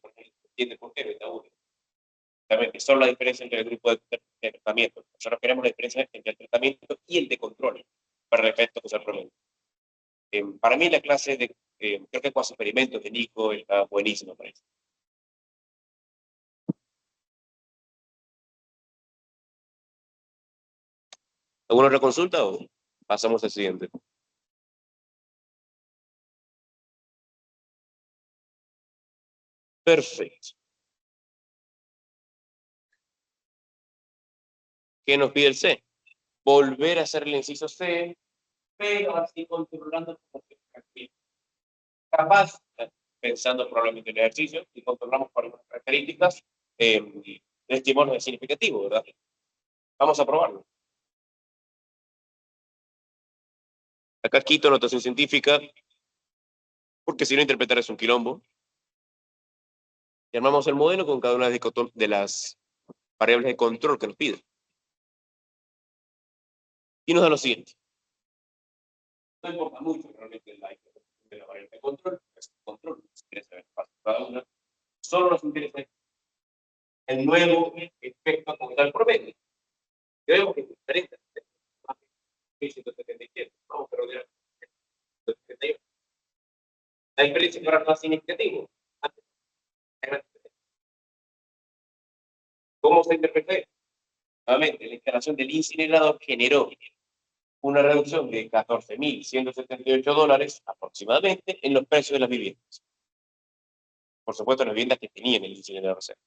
porque entiende por qué, ¿verdad? Realmente, solo la diferencia entre el grupo de tratamiento. Nosotros queremos la diferencia entre el tratamiento y el de control para el efecto causal promedio. Para mí la clase de, creo que cuasi experimentos de Nico está buenísima para eso. ¿Alguna otra consulta o pasamos al siguiente? Perfecto. ¿Qué nos pide el C? Volver a hacer el inciso C, pero así controlando. Capaz, pensando probablemente en el ejercicio y controlamos por algunas características, el estímulo es significativo, ¿verdad? Vamos a probarlo. Acá quito notación científica, porque si no interpretar es un quilombo. Y armamos el modelo con cada una de las variables de control que nos pide. Y nos da lo siguiente. No importa mucho realmente la interpretación de la variable de control, es control, nos interesa ver paso cada una. Solo nos interesa el nuevo efecto como tal promedio. Creemos que es diferente. 177. Vamos a rodear 178. La diferencia para más significativo. ¿Cómo se interpreta esto? Nuevamente, la instalación del incinerador generó una reducción de $14.178 aproximadamente en los precios de las viviendas. Por supuesto, las viviendas que tenían el incinerador cerca.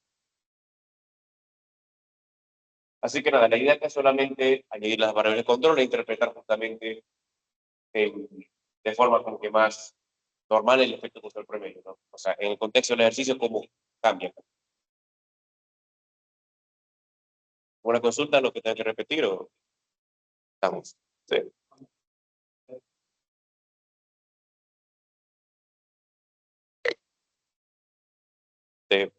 Así que nada, la idea acá es solamente añadir las variables de control e interpretar justamente de forma como que más normal el efecto control promedio, ¿no? O sea, en el contexto del ejercicio, cómo cambia. ¿Una consulta lo que tengo que repetir o estamos? Sí. Sí.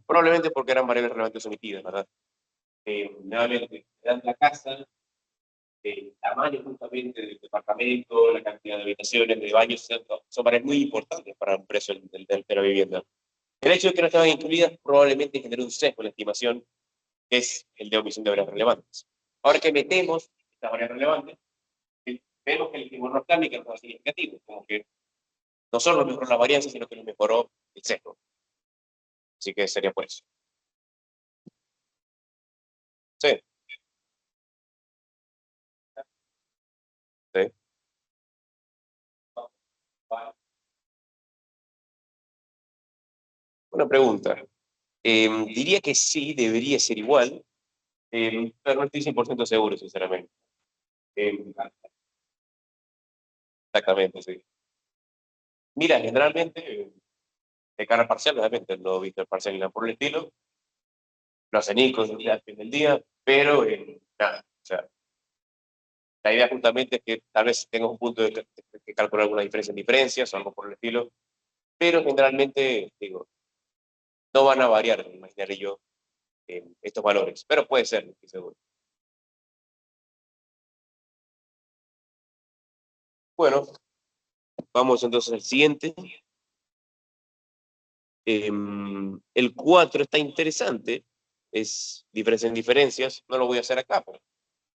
Probablemente porque eran variables relevantes omitidas, ¿verdad? Nuevamente, dan la casa, el tamaño justamente del departamento, la cantidad de habitaciones, de baños, son variables muy importantes para el precio de la vivienda. El hecho de que no estaban incluidas probablemente generó un sesgo en la estimación, que es el de omisión de variables relevantes. Ahora que metemos estas variables relevantes, vemos que el estímulo no cambia, que no es significativo, como que no solo mejoró la varianza, sino que nos mejoró el sesgo. Así que sería por eso. Sí, sí. Una pregunta. Diría que sí, debería ser igual, pero no estoy 100% seguro, sinceramente. Eh, exactamente, sí. Mira, generalmente, de cara al parcial, obviamente, no he visto el parcial ni nada por el estilo, lo hacen ICOs al fin del día, pero nada, o sea, la idea justamente es que tal vez tengas un punto de calcular alguna diferencia en diferencias o algo por el estilo, pero generalmente, digo, no van a variar, me imaginaré yo, estos valores, pero puede ser, no estoy seguro. Bueno, vamos entonces al siguiente. El 4 está interesante, es diferencia en diferencias, no lo voy a hacer acá, pero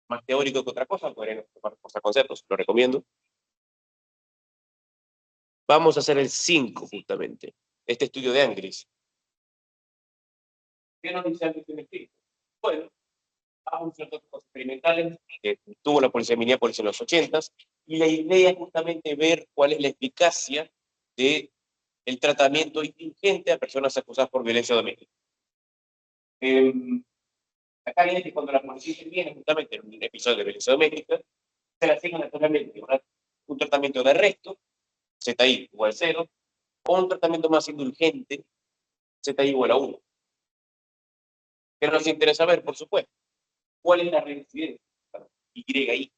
más teórico que otra cosa, podrían pasar conceptos, lo recomiendo. Vamos a hacer el 5 justamente, este estudio de Angris. ¿Qué nos dice Angris en el 5? Bueno, vamos a hacer dos cosas experimentales que tuvo la policía de Minneapolis en los 80s, y la idea es justamente ver cuál es la eficacia de el tratamiento ingente a personas acusadas por violencia doméstica. Acá viene que cuando la policía interviene justamente en un episodio de violencia doméstica, se le asigna naturalmente un tratamiento de arresto, ZI igual 0, o un tratamiento más indulgente, ZI igual a 1. ¿Qué nos interesa ver, por supuesto? ¿Cuál es la reincidencia? YI.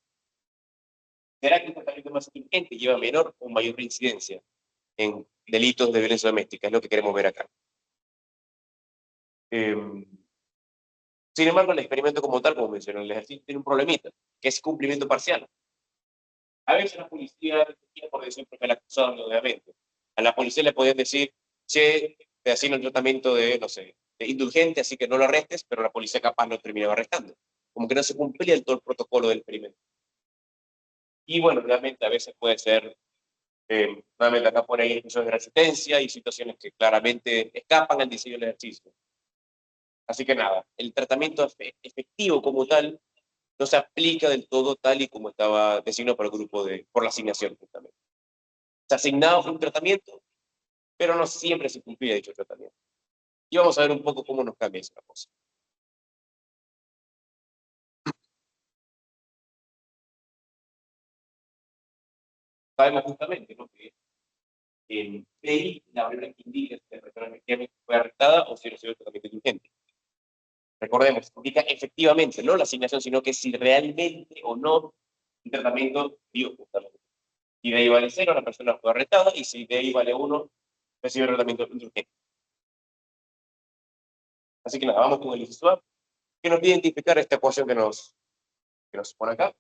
¿Será que un tratamiento más indulgente lleva menor o mayor reincidencia en delitos de violencia doméstica? Es lo que queremos ver acá. Sin embargo, el experimento como tal, como mencioné, el ejercicio tiene un problemita, que es cumplimiento parcial. A veces la policía, por decir, porque el acusado, obviamente, a la policía le podían decir, che, te asigno el tratamiento de, no sé, de indulgente, así que no lo arrestes, pero la policía capaz lo terminaba arrestando. Como que no se cumplía el todo el protocolo del experimento. Y bueno, realmente a veces puede ser, nuevamente acá por ahí episodios de resistencia y situaciones que claramente escapan al diseño del ejercicio. Así que nada, el tratamiento efectivo como tal no se aplica del todo tal y como estaba designado para el grupo por la asignación justamente. Se asignaba un tratamiento, pero no siempre se cumplía dicho tratamiento. Y vamos a ver un poco cómo nos cambia esa cosa. Sabemos justamente, ¿no?, que PI, la primera que indica si la persona efectivamente fue arrestada o si recibió tratamiento indulgente. Recordemos, indica efectivamente, no la asignación, sino que si realmente o no el tratamiento dio justamente. Si de ahí vale 0, la persona fue arrestada, y si de ahí vale 1, recibe tratamiento indulgente. Así que nada, vamos con el inciso A, que nos pide identificar esta ecuación que nos pone acá.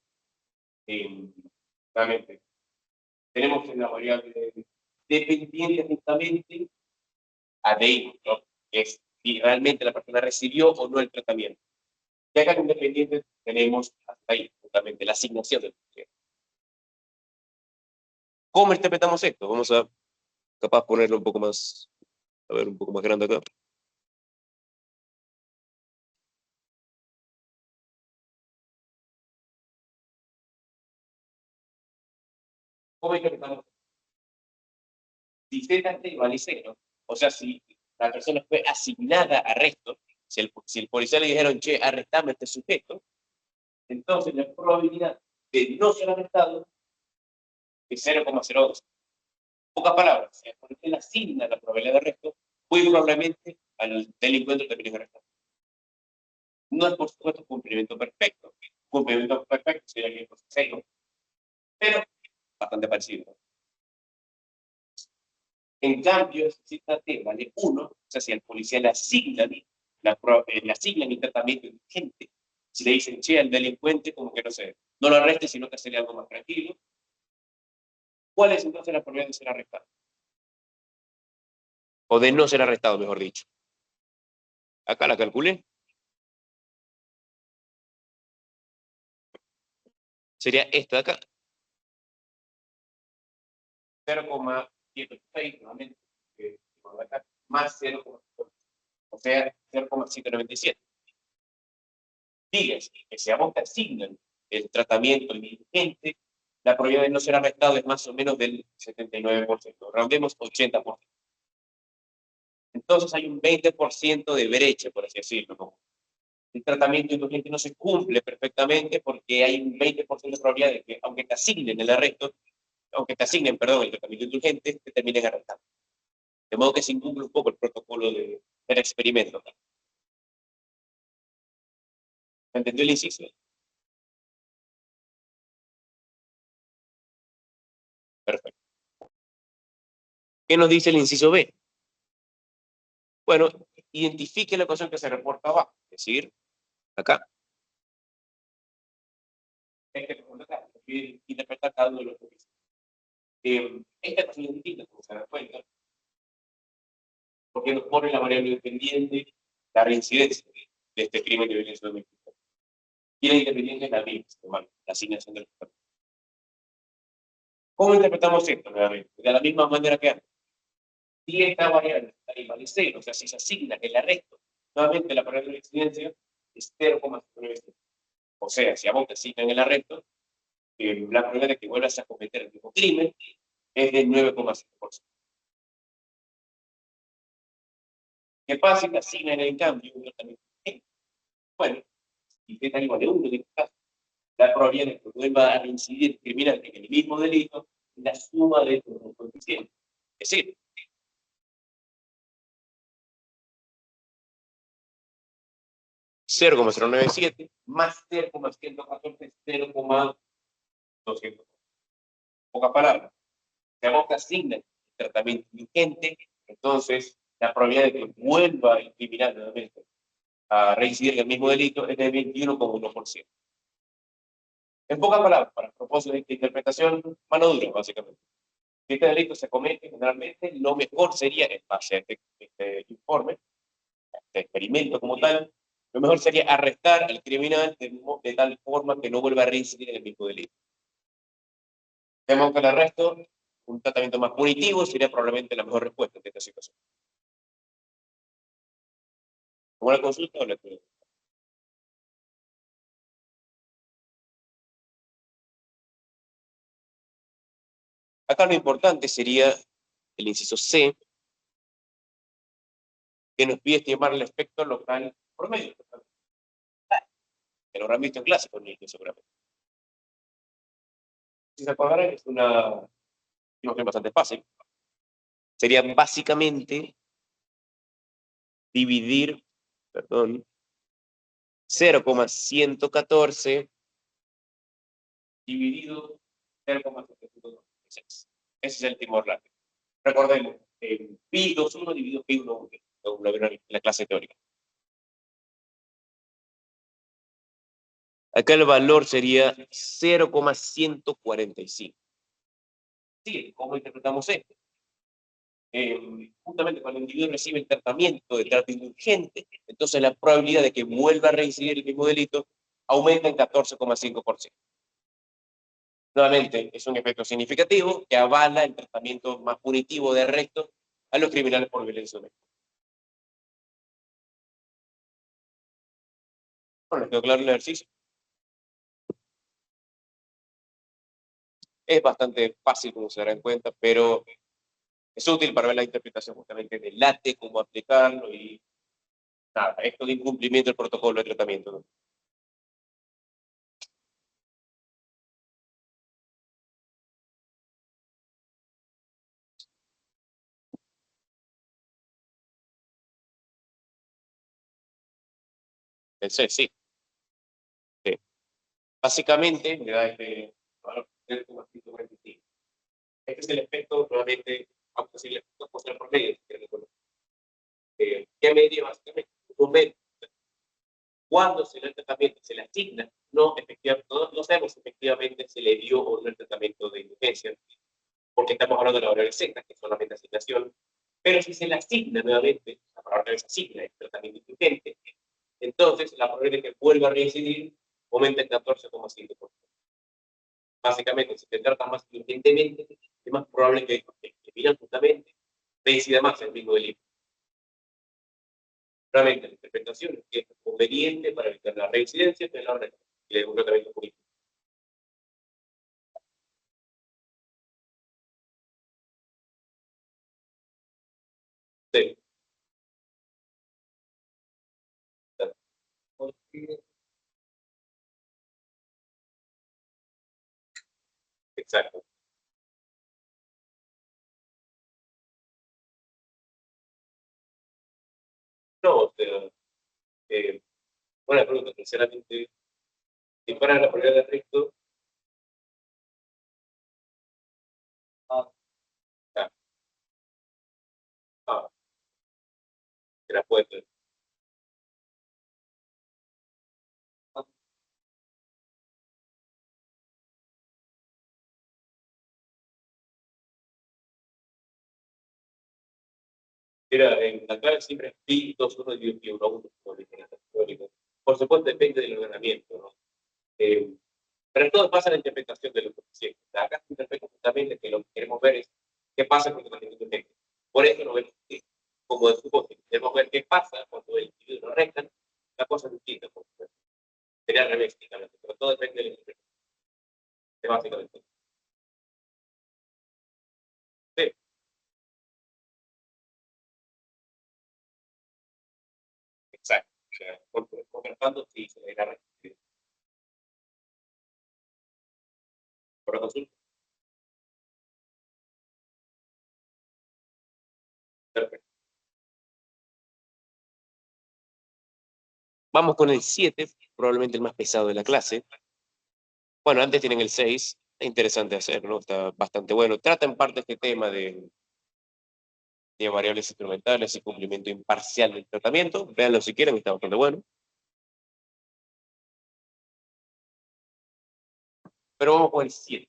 Nuevamente, tenemos en la variable dependiente justamente a DI, ¿no? Que es si realmente la persona recibió o no el tratamiento. Y acá con dependiente tenemos hasta ahí, justamente, la asignación del tratamiento. ¿Cómo interpretamos esto? Vamos a capaz ponerlo un poco más, a ver, un poco más grande acá. ¿Cómo interpretamos esto? Si Z vale 0, o sea, si la persona fue asignada a arresto, si el policía le dijeron, che, arrestame a este sujeto, entonces la probabilidad de no ser arrestado es 0,02. Pocas palabras, si el policía le asigna la probabilidad de arresto, muy probablemente al delincuente termine arrestado. No es, por supuesto, cumplimiento perfecto. Cumplimiento perfecto sería que es 0, pero bastante parecido. En cambio, si T vale 1, o sea, si al policía le asignan, el tratamiento urgente, si le dicen, che, al delincuente, como que no sé, no lo arrestes, sino que hacerle algo más tranquilo, ¿cuál es entonces la probabilidad de ser arrestado? O de no ser arrestado, mejor dicho. Acá la calculé. Sería esta de acá. 0,76, nuevamente, más 0,8, o sea, 0,797. Fíjense que si a vos te asignan el tratamiento indigente, la probabilidad de no ser arrestado es más o menos del 79%, roundemos 80%. Entonces hay un 20% de brecha, por así decirlo, ¿no? El tratamiento indulgente no se cumple perfectamente porque hay un 20% de probabilidad de que, aunque te asignen el arresto, aunque te asignen, perdón, el tratamiento indulgente, te terminen arrestando. De modo que se incumple un poco el protocolo del experimento. ¿Me entendió el inciso? Perfecto. ¿Qué nos dice el inciso B? Bueno, identifique la ecuación que se reporta abajo, es decir, acá. Interpretar cada uno de los juicios. Esta ecuación es distinta, como se dan cuenta, porque nos pone la variable dependiente, la reincidencia de este crimen de violencia doméstica. Y la independiente es la misma, la asignación de los tratamientos. ¿Cómo interpretamos esto nuevamente? De la misma manera que antes. Si esta variable ahí vale 0, o sea, si se asigna el arresto, nuevamente la probabilidad de reincidencia es 0,97. O sea, si a vos te asignan el arresto, la probabilidad de que vuelvas a cometer el mismo crimen es del 9,5%. ¿Qué pasa si te asignan en cambio un tratamiento? Bueno, si Z igual a 1 en este caso, la probabilidad de que vuelva a reincidir el criminal en el mismo delito es la suma de estos dos coeficientes. Es decir, 0,097 más 0,114 es 0,200. Pocas palabras. Si a vos te asignan el tratamiento vigente, entonces la probabilidad de que vuelva el criminal nuevamente a reincidir en el mismo delito es de 21,1%. En pocas palabras, para propósitos de interpretación, mano dura, básicamente. Si este delito se comete, generalmente lo mejor sería, en base a este informe, este experimento como tal, lo mejor sería arrestar al criminal de tal forma que no vuelva a reincidir en el mismo delito. Vemos que el arresto, un tratamiento más punitivo, sería probablemente la mejor respuesta ante esta situación. ¿Alguna consulta o lectura? Acá lo importante sería el inciso C, que nos pide estimar el efecto local promedio. Que lo habrán visto en clase con niños, seguramente. Si se acordarán, es una imagen bastante fácil. sería básicamente dividir, perdón, 0,114 dividido 0,726. Ese es el timor láser. Recordemos, pi 2,1 dividido pi 1,1, según lo vieron en la clase teórica. Acá el valor sería 0,145. Sí, ¿cómo interpretamos esto? Justamente cuando el individuo recibe el tratamiento de trato indulgente, entonces la probabilidad de que vuelva a reincidir el mismo delito aumenta en 14,5%. Nuevamente, es un efecto significativo que avala el tratamiento más punitivo de arresto a los criminales por violencia doméstica. Bueno, ¿quedó claro el ejercicio? Es bastante fácil, como se darán cuenta, pero es útil para ver la interpretación justamente del late, cómo aplicarlo y nada, esto de incumplimiento del protocolo de tratamiento, ¿no? Pensé, sí, sí. Básicamente, me da este valor 0,145. Este es el efecto, nuevamente, vamos a decir, el efecto contra el promedio. ¿Qué medida básicamente? Un promedio. Cuando se le da el tratamiento, se le asigna, no sabemos si efectivamente se le dio o no el tratamiento de indulgencia, porque estamos hablando de la variable Z, que es solamente asignación, pero si se le asigna nuevamente, la palabra es asigna, el tratamiento indulgente, entonces la probabilidad de que vuelva a reincidir aumenta en 14,5%. Básicamente, si se trata más indulgentemente, es más probable que finalmente reincida más el mismo delito. Realmente, la interpretación es que es conveniente para evitar la reincidencia, pero la y un tratamiento político. Sí. Exacto. No, o sea, buena pregunta, sinceramente, si fuera la probabilidad de arresto, ah, ah, ah, era puesto. Era, en la clave siempre es pi 2,1 dividido pi 1,1, como dije en el teórico. Por supuesto, depende del ordenamiento, ¿no? Pero todo pasa en la interpretación de los coeficientes. Acá se interpreta justamente que lo que queremos ver es qué pasa con el tratamiento urgente. Por eso no vemos que, como de suponer, queremos ver qué pasa cuando el individuo no arrestan, la cosa es distinta. Sería al revés, pero todo depende de la interpretación, básicamente. Sí, exacto. O sea, contratando, sí, se le da restricción. Por lo consulta, perfecto. Vamos con el 7, probablemente el más pesado de la clase. Bueno, antes tienen el 6, es interesante hacerlo, está bastante bueno. Trata en parte este tema de variables instrumentales y cumplimiento imparcial del tratamiento. Véanlo si quieren, está bastante bueno. Pero vamos con el 7.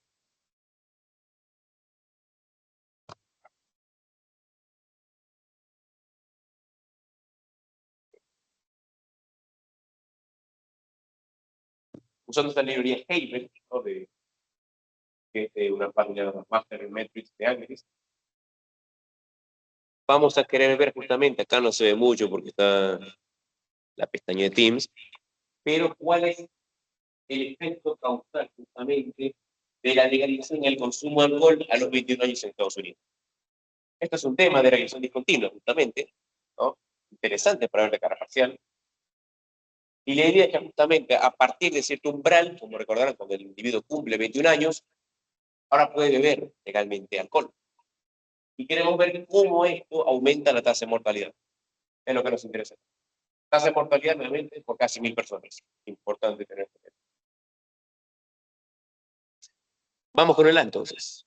Usando esta librería Haber, ¿no? Que es de una página Master en Metrics de Ángeles, vamos a querer ver justamente, acá no se ve mucho porque está la pestaña de Teams, pero cuál es el efecto causal justamente de la legalización y el consumo de alcohol a los 21 años en Estados Unidos. Esto es un tema de regulación discontinua, justamente, ¿no? Interesante para ver de cara parcial. Y la idea es que justamente a partir de cierto umbral, como recordarán, cuando el individuo cumple 21 años, ahora puede beber legalmente alcohol. Y queremos ver cómo esto aumenta la tasa de mortalidad. Es lo que nos interesa. Tasa de mortalidad, nuevamente, por casi 1000 personas. Importante tener. Vamos con el A, entonces.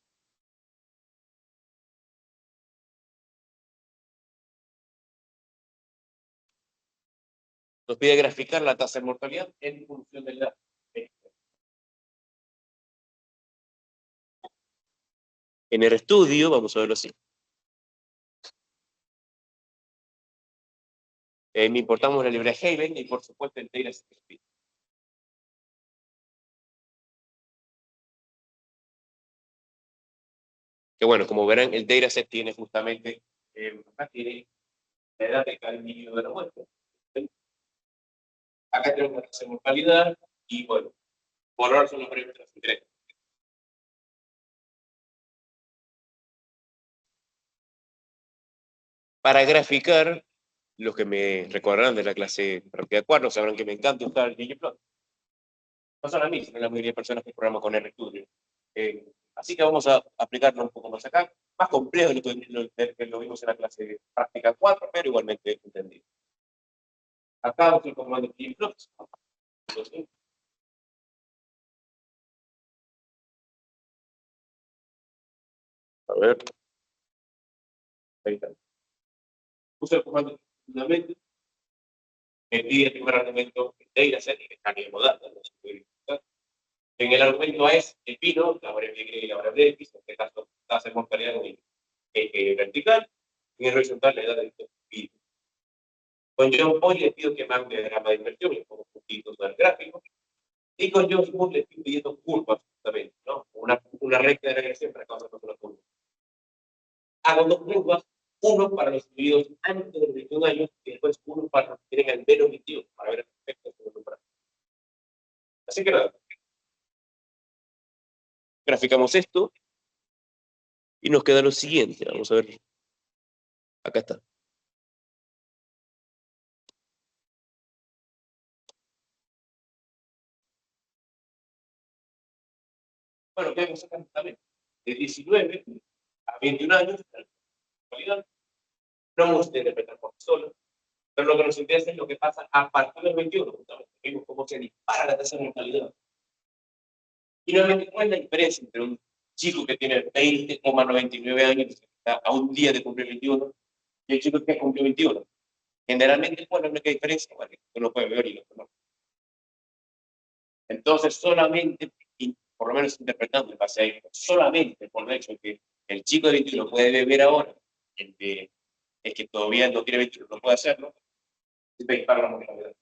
Nos pide graficar la tasa de mortalidad en función de la... En el estudio, vamos a verlo así. Importamos la librería Haven y, por supuesto, el dataset. Que bueno, como verán, el dataset tiene justamente acá tiene la edad de cada individuo de la muestra. Acá tenemos la tasa de mortalidad y, bueno, por ahora son los parámetros interesantes. Para graficar, los que me recordarán de la clase práctica 4 sabrán que me encanta usar ggplot. No solo a mí, sino a la mayoría de personas que programan con RStudio. Así que vamos a aplicarlo un poco más acá. Más complejo de lo vimos en la clase práctica 4, pero igualmente entendido. Acá uso el comando ggplot. A ver. Ahí está. Uso el comando fundamento. Me pide el primer argumento el dataset, que está en el modal. En el argumento A es el pino, la variable Y y la variable X, en este caso tasa de mortalidad con eje vertical, y en horizontal la edad del pino. Con John Boy le pido que mande diagrama de inversión, le pongo puntitos del gráfico, y con John Smooth le estoy pidiendo curvas, justamente, ¿no? Una recta de regresión para cada una curva. Hago dos curvas, uno para los individuos antes de los 21 años, y después uno para los que tienen al menos 21, para ver el efecto sobre el umbral. Así que nada. Graficamos esto, y nos queda lo siguiente. Vamos a ver. Acá está. Bueno, ¿qué vemos acá también? De 19 a 21 años, en la actualidad, no vamos a interpretar por sí solo, pero lo que nos interesa es lo que pasa a partir del 21, justamente. Vemos cómo se dispara la tasa de mortalidad. Y nuevamente, ¿cuál es la diferencia entre un chico que tiene 20,99 años, que está a un día de cumplir 21, y el chico que cumplió 21? Generalmente, ¿cuál es la única diferencia? Bueno, uno puede ver y lo no. Entonces, solamente, y por lo menos interpretando en base a esto, solamente por el hecho de que el chico de 21 puede beber ahora, el que todavía no tiene 21 no puede hacerlo, se dispara la mortalidad.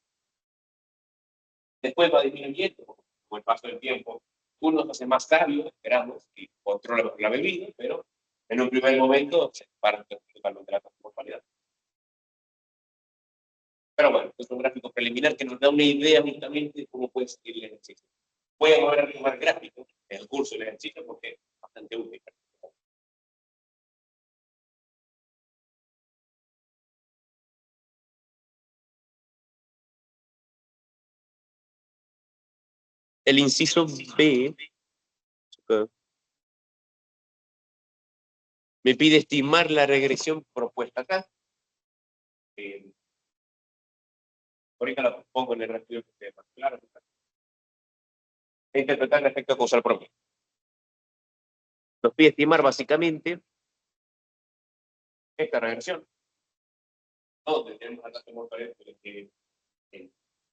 Después va disminuyendo con el paso del tiempo. Uno se hace más sabio, esperamos, y controla la bebida, pero en un primer momento se dispara totalmente la mortalidad. Pero bueno, es un gráfico preliminar que nos da una idea justamente de cómo puede seguir el ejercicio. Voy a mover el gráfico en el curso del ejercicio porque es bastante útil. El inciso B me pide estimar la regresión propuesta acá. Ahorita la pongo en el estudio que quede más claro. E interpretar el efecto causal propio. Nos pide estimar básicamente esta regresión, donde tenemos la tasa de mortalidad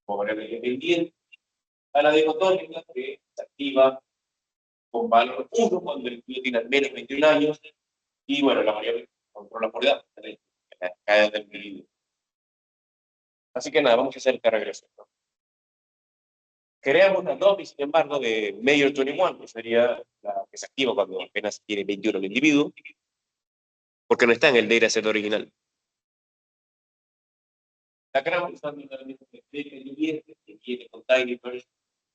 como variable independiente, a la dicotómica que se activa con valor 1 cuando el estudio tiene al menos 21 años, y bueno, la variable controla por edad, la escala del individuo. Así que nada, vamos a hacer esta regresión, ¿no? Creamos una dosis, sin embargo, de Mayor 21, que sería la que se activa cuando apenas tiene 21 el individuo, porque no está en el dataset original. La creamos usando un elemento que viene con TinyBurst,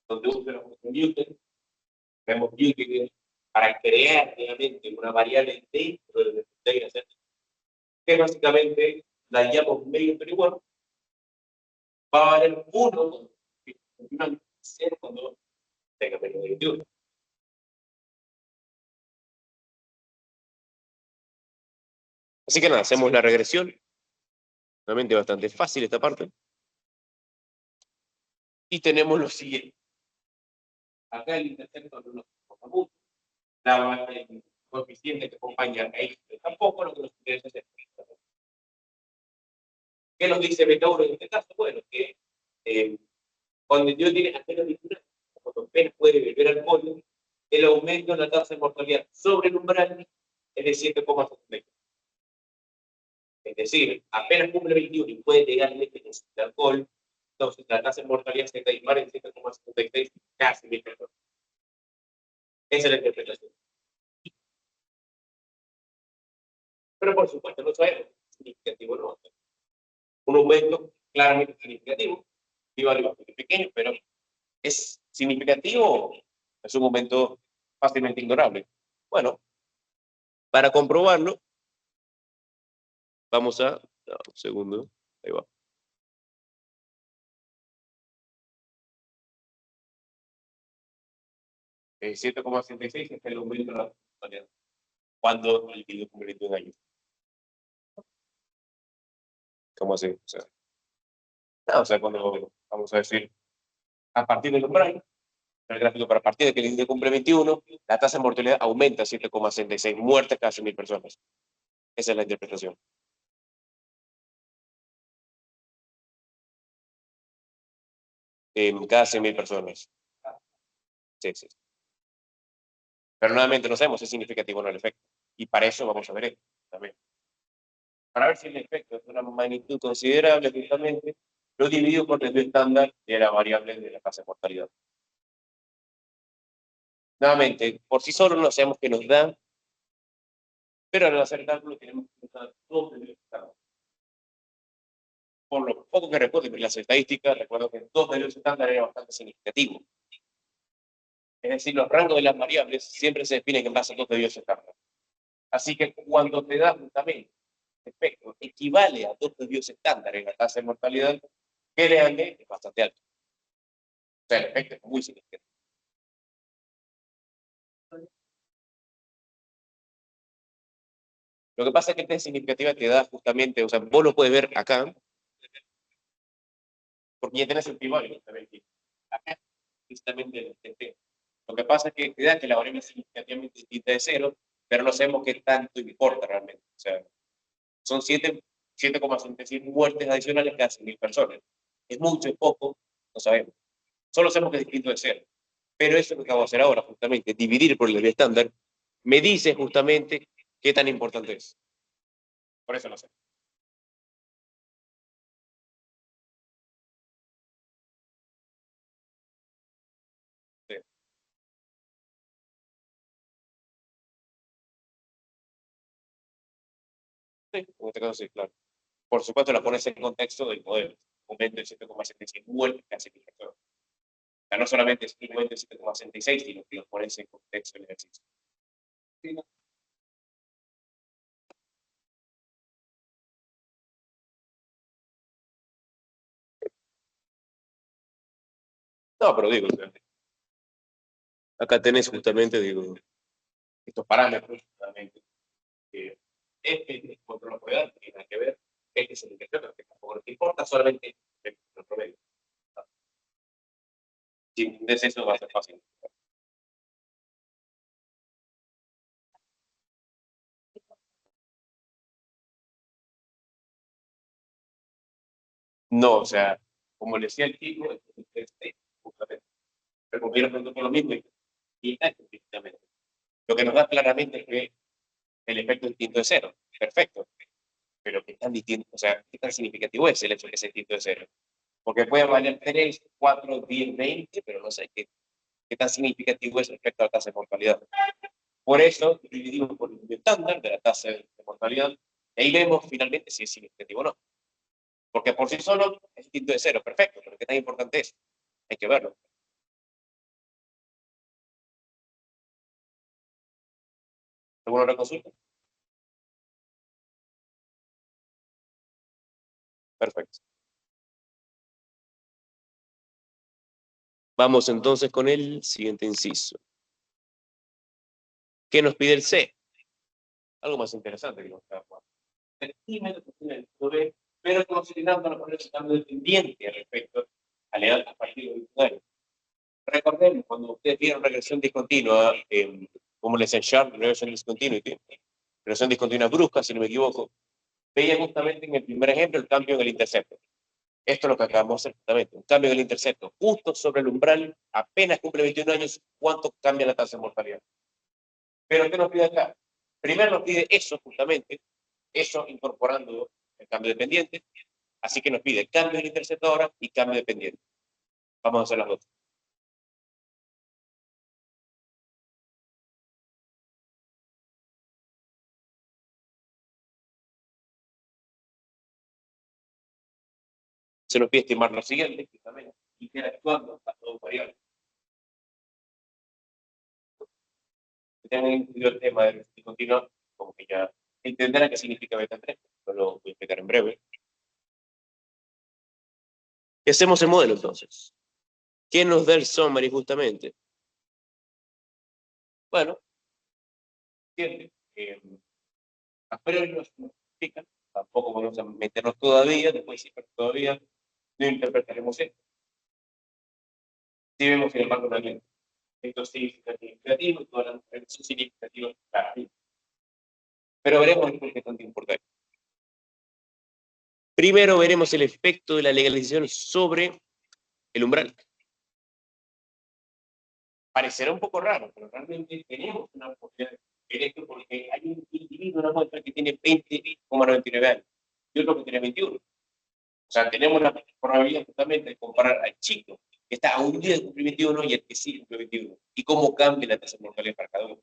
donde usa la función Newton. Creamos Newton para crear realmente una variable dentro del dataset, que básicamente la llamo Mayor 21, va a valer 1 cuando 0 cuando tenga menos de 21. Así que nada, hacemos la regresión. Realmente bastante fácil esta parte. Y tenemos lo siguiente. Acá el intercepto no nos importa mucho. El coeficiente que acompaña a esto tampoco, lo que nos interesa es el. ¿Qué nos dice Beta1 en este caso? Bueno, que cuando yo tiene apenas 19, cuando apenas puede beber alcohol, el aumento en la tasa de mortalidad sobre el umbral es de 7,70. Es decir, apenas cumple 21 y puede llegar al límite de alcohol, entonces la tasa de mortalidad se dispara en 7,76, casi 1000 personas. Esa es la interpretación. Pero por supuesto, no sabemos si es significativo o no. Un aumento claramente significativo, y bastante pequeño, pero ¿es significativo? Es un aumento fácilmente ignorable. Bueno, para comprobarlo, vamos a... No, un segundo, ahí va. El 7,66 es el aumento de la mortalidad cuando el individuo cumple 21 años. ¿Cómo así? O sea, cuando vamos a decir, a partir del umbral, el gráfico para partir de que el individuo cumple 21, la tasa de mortalidad aumenta a 7,66, muertes casi 1000 personas. Esa es la interpretación. En cada 100.000 personas. Sí, sí. Pero nuevamente no sabemos si es significativo o no el efecto. Y para eso vamos a ver esto también. Para ver si el efecto es de una magnitud considerable, justamente, lo divido por el estándar de la variable de la tasa de mortalidad. Nuevamente, por sí solo no sabemos qué nos da, pero al hacer cálculo tenemos que usar dos desvíos estándar. Por lo poco que recuerdo en las estadísticas, recuerdo que dos desvíos estándar era bastante significativo. Es decir, los rangos de las variables siempre se definen en base a dos desvíos estándar. Así que cuando te da justamente efecto equivale a dos desvíos estándar en la tasa de mortalidad, créanme, es bastante alto. O sea, el efecto es muy significativo. Lo que pasa es que esta significativa te da justamente, o sea, vos lo puedes ver acá, porque ya tenés el equivalente justamente. Acá, justamente el TT. Lo que pasa es que te da que la variable es significativamente distinta de cero, pero no sabemos qué tanto importa realmente. O sea, son 7,66 muertes adicionales cada 100.000 personas. Es mucho, es poco, no sabemos. Solo sabemos que es distinto de cero. Pero eso es lo que vamos a hacer ahora, justamente, dividir por el estándar, me dice justamente qué tan importante es. Por eso no sé. Sí, sí, en este caso sí, claro. Por supuesto, la pones en contexto del modelo. Aumento de 7,75 vuelve casi mil personas. O sea, no solamente es un aumento de 7,66, sino que lo pones en contexto del ejercicio. Sí, no, no, pero digo, acá tenés justamente, digo, estos parámetros, justamente, que este es control real, que tiene que ver, este es el indicador, que tampoco nos importa, solamente el promedio. Si entendés eso, va a ser fácil. No, o sea, como le decía el chico, justamente, el gobierno preguntó por lo mismo y está explícitamente. Lo que nos da claramente es que el efecto distinto es cero. Perfecto. Pero qué tan distinto, o sea, qué tan significativo es el hecho de que sea distinto de cero. Porque puede valer 3, 4, 10, 20, pero no sé qué tan significativo es respecto a la tasa de mortalidad. Por eso dividimos por el estándar de la tasa de mortalidad y ahí vemos finalmente si es significativo o no. Porque por sí solo es distinto de cero, perfecto, pero qué tan importante es, hay que verlo. ¿Alguna otra consulta? Perfecto. Vamos entonces con el siguiente inciso. ¿Qué nos pide el C? Algo más interesante que nos queda. centímetros en el punto B, pero considerando la poner el cambio dependiente al respecto a la edad a partir de 21 años. Recordemos, cuando ustedes vieron regresión discontinua, como les decían Sharp, regresión discontinuity, regresión discontinua brusca, si no me equivoco, veían justamente en el primer ejemplo el cambio en el intercepto. Esto es lo que acabamos de hacer justamente, un cambio en el intercepto, justo sobre el umbral, apenas cumple 21 años, ¿cuánto cambia la tasa de mortalidad? Pero ¿qué nos pide acá? Primero nos pide eso justamente, eso incorporando el cambio dependiente, así que nos pide cambio en intercepto ahora y cambio dependiente. Vamos a hacer las dos. Se nos pide estimar lo siguiente, justamente, interactuando a todo variable. Si tienen incluido el tema de continuo, como que ya entenderán qué significa beta 3, no lo voy a explicar en breve. ¿Qué hacemos el modelo entonces? ¿Qué nos da el summary justamente? Bueno, entiende, a priori no se explican, tampoco vamos a meternos todavía, después sí, pero todavía no interpretaremos esto. Si vemos en el marco también, esto es significativo, todas las diferencias son significativas para mí. Pero veremos el por qué tanto importante. Primero veremos el efecto de la legalización sobre el umbral. Parecerá un poco raro, pero realmente tenemos una posibilidad de esto porque hay un individuo, una muestra que tiene 20,99 años y otro que tiene 21. O sea, tenemos la probabilidad justamente de comparar al chico que está a un día de cumplir 21 y el que sí cumple 21. Y cómo cambia la tasa de mortalidad para cada uno.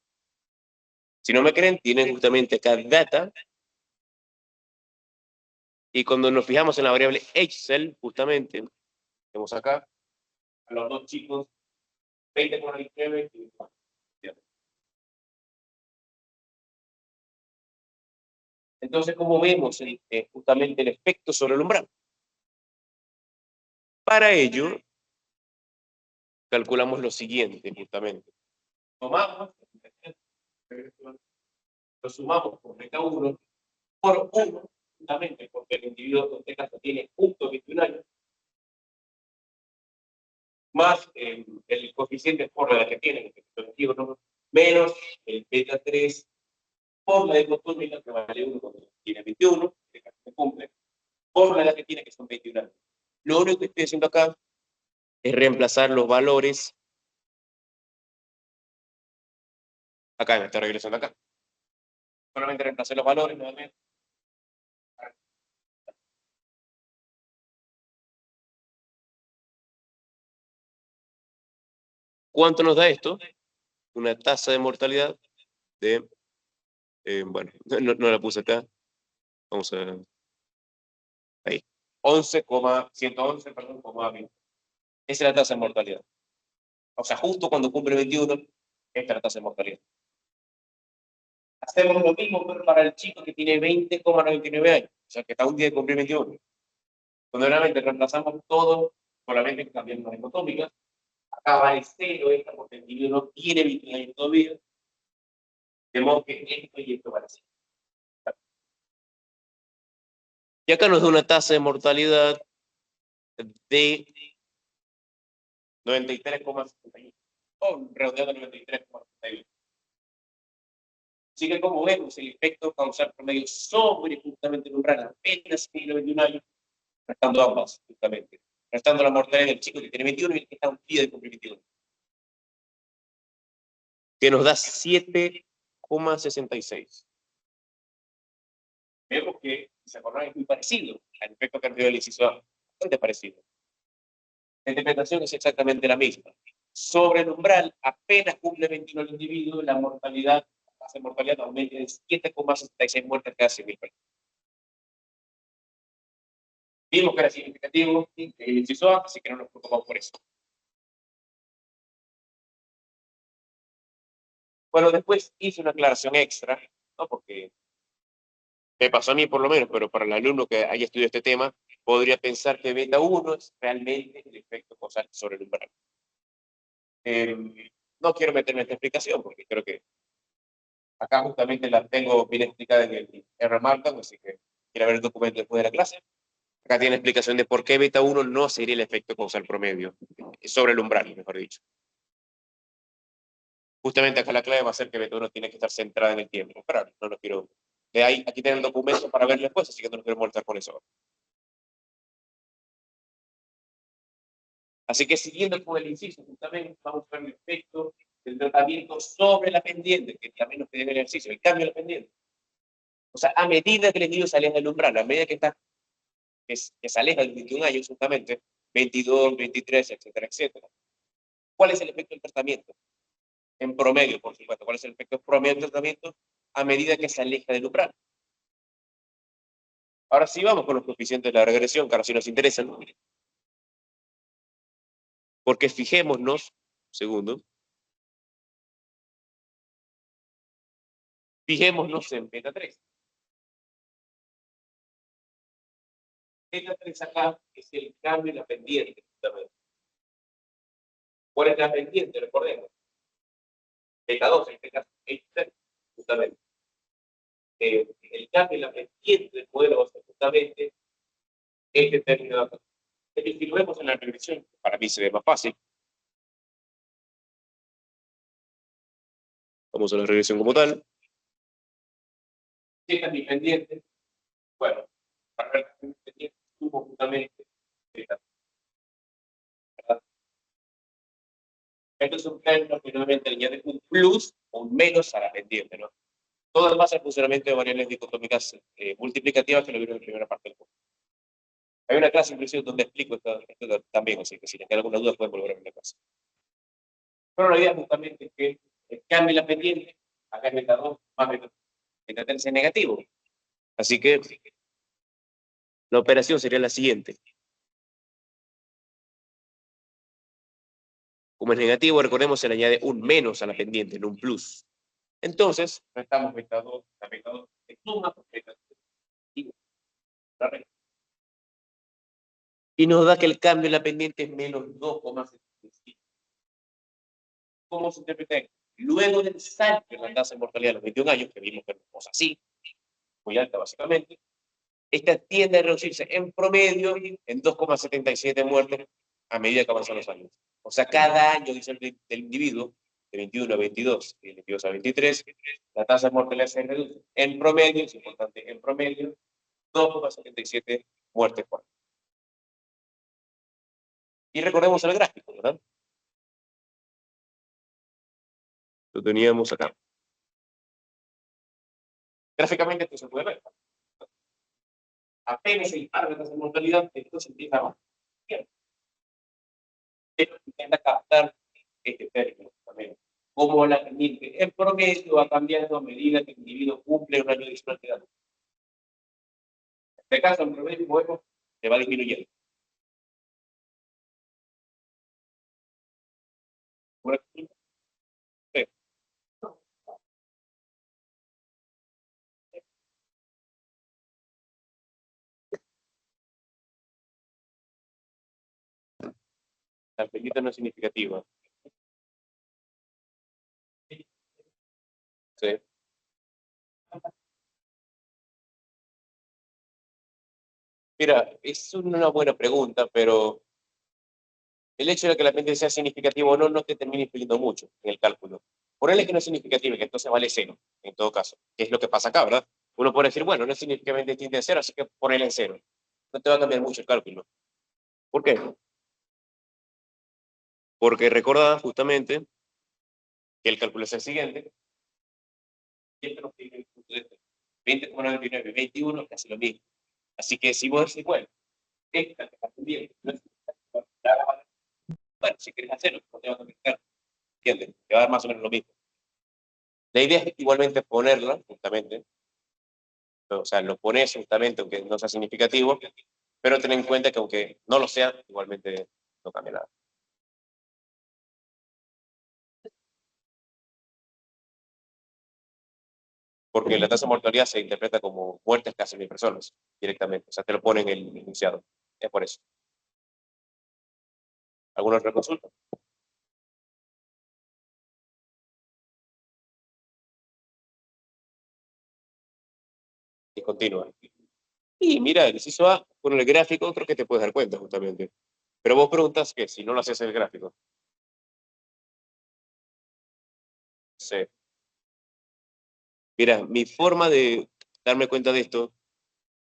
Si no me creen, tienen justamente acá data. Y cuando nos fijamos en la variable Excel, justamente, tenemos acá a los dos chicos, 20,99 y 21. Entonces, ¿cómo vemos justamente el efecto sobre el umbral? Para ello, calculamos lo siguiente, justamente. Tomamos, lo sumamos por beta1 por 1, justamente porque el individuo en este caso tiene justo 21 años, más el coeficiente por la edad que tiene, que es 21, menos el beta 3 por la dicotómica que vale 1 cuando tiene 21, que se cumple, por la edad que tiene, que son 21 años. Lo único que estoy haciendo acá es reemplazar los valores. Acá me estoy regresando acá. Solamente reemplacé los valores nuevamente. ¿Cuánto nos da esto? Una tasa de mortalidad de, bueno, no la puse acá. Vamos a... Ahí. 11,111, perdón, 20. Esa es la tasa de mortalidad. O sea, justo cuando cumple 21, esta es la tasa de mortalidad. Hacemos lo mismo pero para el chico que tiene 20,99 años, o sea, que está un día de cumplir 21. Cuando realmente reemplazamos todo, solamente que cambiamos las dicotómicas, acá vale 0 esta porque el individuo no tiene 21 años todavía, de modo que esto y esto vale 0. Y acá nos da una tasa de mortalidad de 93,61, o redondeando 93,61. Así que como vemos, el efecto causal promedio sobre justamente el umbral apenas tiene 21 años, restando ambas, justamente. Restando la mortalidad del chico que tiene 21 y el que está un día de cumplir 21. Que nos da 7,66. Vemos que, si se acordan, es muy parecido al efecto cardíaco del inciso A. Bastante parecido. La interpretación es exactamente la misma. Sobre el umbral, apenas cumple 21 el individuo, la mortalidad, la tasa de mortalidad aumenta de 7,66 muertes cada 100.000 personas. Vimos que era significativo el inciso A, así que no nos preocupamos por eso. Bueno, después hice una aclaración extra, ¿no? Porque me pasó a mí por lo menos, pero para el alumno que haya estudiado este tema, podría pensar que beta 1 es realmente el efecto causal sobre el umbral. No quiero meterme en esta explicación porque creo que Acá justamente la tengo bien explicada en el R-Markup, así que quiero ver el documento después de la clase. Acá tiene explicación de por qué beta 1 no sería el efecto causal promedio, sobre el umbral, mejor dicho. Justamente acá la clave va a ser que beta 1 tiene que estar centrada en el tiempo. Pero no lo quiero. De ahí, aquí tienen el documento para verlo después, así que no nos quiero molestar con eso. Así que siguiendo con el inciso, justamente vamos a ver el efecto del tratamiento sobre la pendiente, que también nos pide el ejercicio, el cambio de la pendiente. O sea, a medida que el individuo se aleja del umbral, a medida que está que se aleja de los 21 años, justamente, 22, 23, etcétera, etcétera. ¿Cuál es el efecto del tratamiento? En promedio, por supuesto. ¿Cuál es el efecto promedio del tratamiento? A medida que se aleja del umbral. Ahora sí vamos con los coeficientes de la regresión, que ahora sí nos interesan. Porque fijémonos, segundo, fijémonos en beta 3. Beta 3 acá es el cambio en la pendiente, justamente. ¿Cuál es la pendiente? Recordemos. Beta 2, en este caso, justamente. El cambio en la pendiente del modelo va a ser justamente este término de acá. Si lo vemos en la regresión, para mí se ve más fácil. Vamos a la regresión como tal. Si esta es mi pendiente, bueno, para ver la pendiente, sumo justamente esta. ¿Verdad? Esto es un término que nuevamente le añade un plus o un menos a la pendiente, ¿no? Todo es base al funcionamiento de variables dicotómicas multiplicativas que lo vieron en la primera parte del curso. Hay una clase inclusive donde explico esto también, así que si les queda alguna duda pueden volver a ver la clase. Pero la idea justamente es que cambie la pendiente, acá es beta 2 más beta 3 es negativo. Así que la operación sería la siguiente. Como es negativo, recordemos, se le añade un menos a la pendiente, no un plus. Entonces, restamos beta 2, la beta 2 de suma, beta 2, y nos da que el cambio en la pendiente es menos 2,75. ¿Cómo se interpreta esto? Luego del salto en la tasa de mortalidad de los 21 años, que vimos que es una cosa así, muy alta básicamente, esta tiende a reducirse en promedio en 2,77 muertes a medida que avanzan los años. O sea, cada año, dice del individuo, de 21 a 22 y de 22 a 23, la tasa de mortalidad se reduce en promedio, es importante, en promedio, 2,77 muertes por año. Y recordemos el gráfico, ¿verdad? Lo teníamos acá. Gráficamente esto se puede ver. Apenas se dispara la tasa de mortalidad, esto se empieza a bajar. Esto intenta captar este término también. Como la pendiente en promedio va cambiando a medida que el individuo cumple un año adicional de edad. En este caso, en promedio, bueno, se va disminuyendo. Por ejemplo, la pendiente no es significativa. ¿Sí? Mira, es una buena pregunta, pero el hecho de que la pendiente sea significativa o no, no te termina influyendo mucho en el cálculo. Ponerle que no es significativa y que entonces vale cero, en todo caso, que es lo que pasa acá, ¿verdad? Uno puede decir, bueno, no es significativamente distinta de cero, así que ponele en cero. No te va a cambiar mucho el cálculo. ¿Por qué? Porque recordad justamente que el cálculo es el siguiente. Siempre nos pide el punto de este. 20,99 y 21 es casi lo mismo. Así que si vos decís, bueno, esta te está bien, no es bueno, si querés hacerlo, no te va a cambiar, ¿entiendes? Te va a dar más o menos lo mismo. La idea es igualmente ponerla, justamente, o sea, lo pones justamente, aunque no sea significativo, pero ten en cuenta que aunque no lo sea, igualmente no cambia nada. Porque la tasa de mortalidad se interpreta como muertes casi mil personas directamente. O sea, te lo ponen en el enunciado. Es por eso. ¿Alguna otra consulta? discontinua. Y mira, el inciso A, con el gráfico creo que te puedes dar cuenta justamente. Pero vos preguntas que si no lo haces el gráfico. Sí. Mira, mi forma de darme cuenta de esto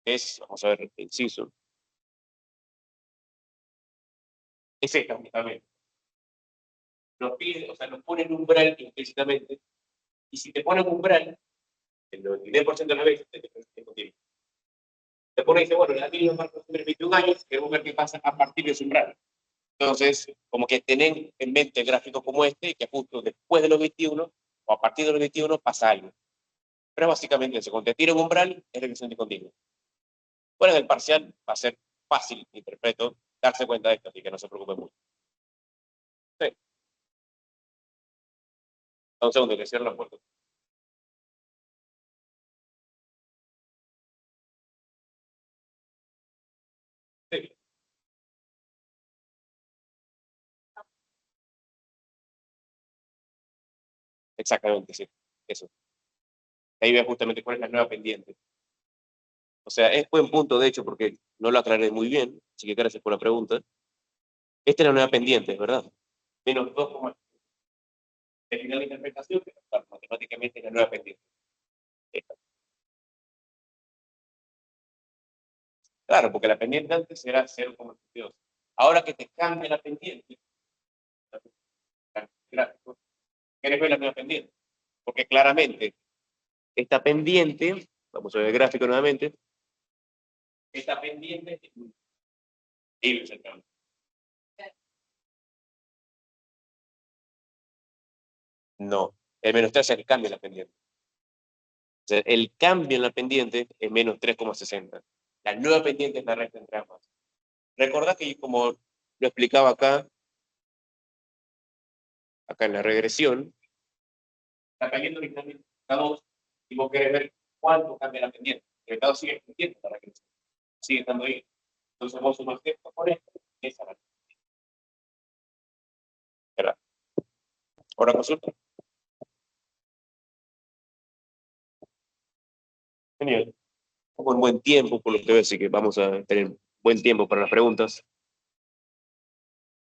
es, vamos a ver, el inciso. Es esta justamente. Nos pide, o sea, nos pone en umbral implícitamente. Y si te ponen umbral, el 99% de las veces te contiene. Te pone y dice, bueno, la mínima marca de 21 años, queremos ver qué pasa a partir de ese umbral. Entonces, como que tienen en mente gráficos como este, que justo después de los 21 o a partir de los 21 pasa algo. Pero básicamente eso, cuando te tira un umbral, es regresión discontinua. Bueno, en el parcial va a ser fácil, interpreto, darse cuenta de esto, así que no se preocupen mucho. Sí. Un segundo, que cierro la puerta. Sí, exactamente, sí. Eso. Ahí ve justamente cuál es la nueva pendiente. O sea, es buen punto, de hecho, porque no lo aclaré muy bien, así que gracias por la pregunta. Esta es la nueva pendiente, ¿verdad? Menos 2, de final de interpretación, pero claro, matemáticamente es la nueva pendiente. Esta. Claro, porque la pendiente antes era 0,22. Ahora que te cambia la pendiente, gráfico, ¿quieres ver la nueva pendiente? Porque claramente esta pendiente, vamos a ver el gráfico nuevamente, esta pendiente es muy libre. No, el menos 3 es el cambio en la pendiente. O sea, el cambio en la pendiente es menos 3,60. La nueva pendiente es la recta entre ambas. Recordad que como lo explicaba acá en la regresión, está cayendo originalmente a 2 y vos querés ver cuánto cambia la pendiente. El estado sigue creciendo para que sigue estando ahí. Entonces vos sumas esto con esto, esa es la ¿verdad? Ahora consulta. Genial. Con buen tiempo, por lo que veo, así que vamos a tener buen tiempo para las preguntas.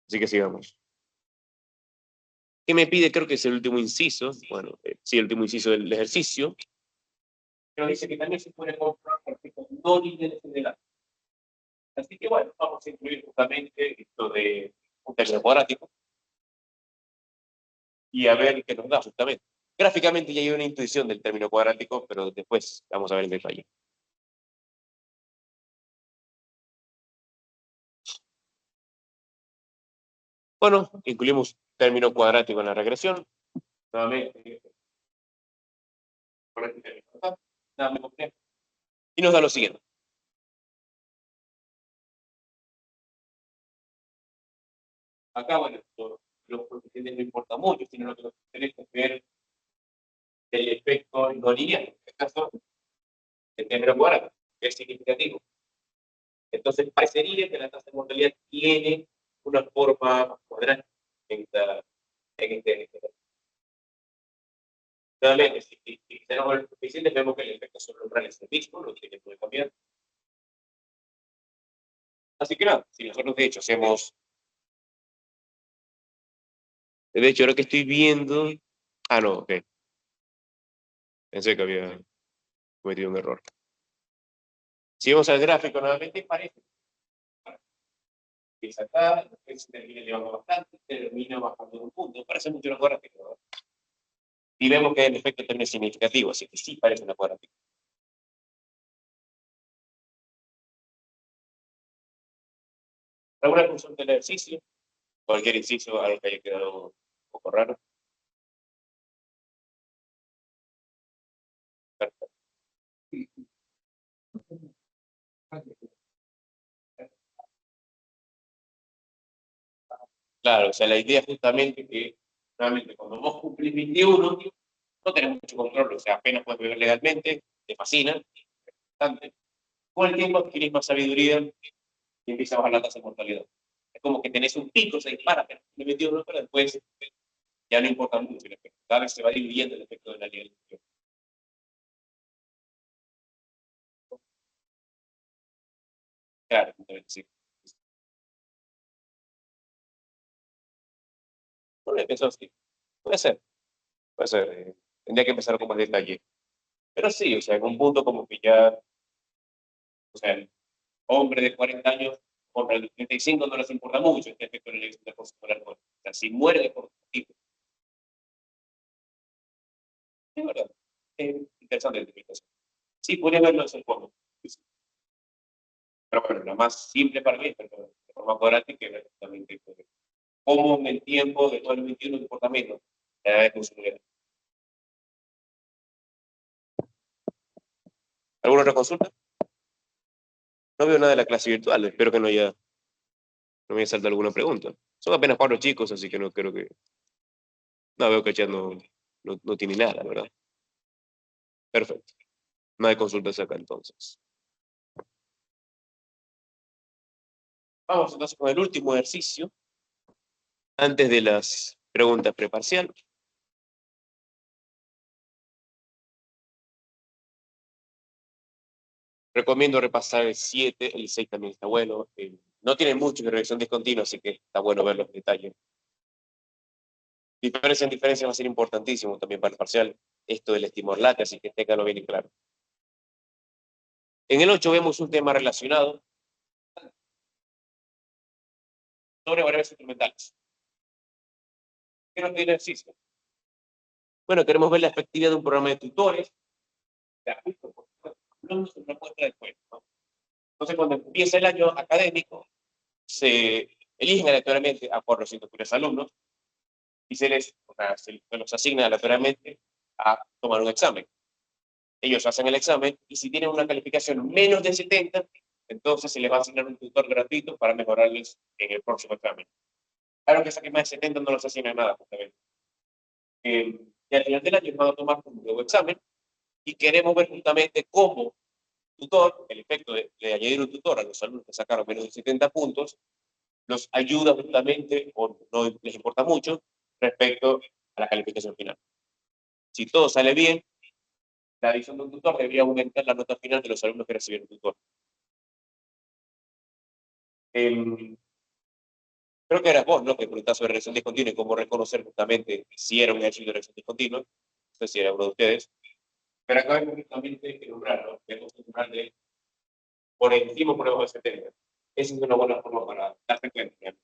Así que sigamos. ¿Qué me pide? Creo que es el último inciso. Bueno, sí, el último inciso del ejercicio. Pero dice que también se puede comprar perfectos no lineales en el área. Así que bueno, vamos a incluir justamente esto de un término cuadrático y a ver qué nos da justamente. Gráficamente ya hay una intuición del término cuadrático, pero después vamos a ver el detalle. Bueno, incluimos término cuadrático en la regresión. Nuevamente, y nos da lo siguiente. Acá, bueno, los coeficientes no importa mucho, sino lo que nos interesa es ver el efecto no lineal, en este caso, el término cuadrático, que es significativo. Entonces, parecería que la tasa de mortalidad tiene una forma cuadrática en este. Nuevamente, si tenemos los coeficientes, vemos que el efecto sobre el umbral es el mismo, no tiene que poder cambiar. Así que nada, si nosotros de hecho hacemos. De hecho, ahora que estoy viendo. Ah, no, ok. Pensé que había cometido un error. Si vamos al gráfico nuevamente, parece. Empieza acá, después se termina elevando bastante, termina bajando de un punto. Parece mucho una cuadrática, ¿verdad? Y vemos que el efecto también es significativo, así que sí parece una cuadrática. ¿Alguna consulta del ejercicio? Cualquier inciso, algo que haya quedado un poco raro. Perfecto. Claro, o sea, la idea es justamente que, realmente, cuando vos cumplís 21, no tenés mucho control, o sea, apenas puedes beber legalmente, te fascina, bastante. Con el tiempo adquirís más sabiduría y empieza a bajar la tasa de mortalidad. Es como que tenés un pico, se dispara, apenas cumplís 21, pero después ya no importa mucho el efecto. Cada vez se va diluyendo el efecto de la liga. Claro, sí. Bueno, eso sí, puede ser, puede ser. Tendría que empezar con más detalle. Pero sí, o sea, en un punto como que ya, o sea, el hombre de 40 años contra el de 35 no les importa mucho este efecto en el éxito de consumo del alcohol. O sea, si muere de por motivo. Es verdad. Interesante la interpretación. Sí, podría verlo de esa forma. Sí, sí. Pero bueno, la más simple para mí es de forma cuadrática que ver justamente cómo en el tiempo de todo el 21 el comportamiento la edad de consumo. ¿Alguna otra consulta? No veo nada de la clase virtual, espero que no me haya saltado alguna pregunta. Son apenas 4 chicos, así que no creo que... No, veo que el chat no tiene nada, ¿verdad? Perfecto. No hay consultas acá entonces. Vamos entonces con el último ejercicio, antes de las preguntas preparcial. Recomiendo repasar el 7, el 6 también está bueno. No tiene mucho de regresión discontinua, así que está bueno ver los detalles. Diferencia en diferencia va a ser importantísimo también para el parcial, esto del estimorlate, así que téngalo bien y claro. En el 8 vemos un tema relacionado sobre variables instrumentales. ¿Qué nos tiene ejercicio? Bueno, queremos ver la efectividad de un programa de tutores, de ajuste, hablando sobre una muestra de cuenta, ¿no? Entonces, cuando empieza el año académico, se eligen aleatoriamente a 403 alumnos y o sea, se los asigna aleatoriamente a tomar un examen. Ellos hacen el examen y si tienen una calificación menos de 70, entonces se les va a asignar un tutor gratuito para mejorarles en el próximo examen. Claro que saquen más de 70 no los asigna nada, justamente. Y al final del año van a tomar un nuevo examen y queremos ver justamente cómo tutor, el efecto de añadir un tutor a los alumnos que sacaron menos de 70 puntos, los ayuda justamente, o no les importa mucho, respecto a la calificación final. Si todo sale bien, la adición de un tutor debería aumentar la nota final de los alumnos que recibieron tutor. Creo que eras vos, ¿no? Que preguntabas sobre regresión discontinua y cómo reconocer justamente si era un ejercicio de regresión discontinua. No sé si era uno de ustedes. Pero acá vemos justamente el umbral, ¿no? Vemos un umbral de por encima por debajo de 70. Esa es una buena forma para darse cuenta.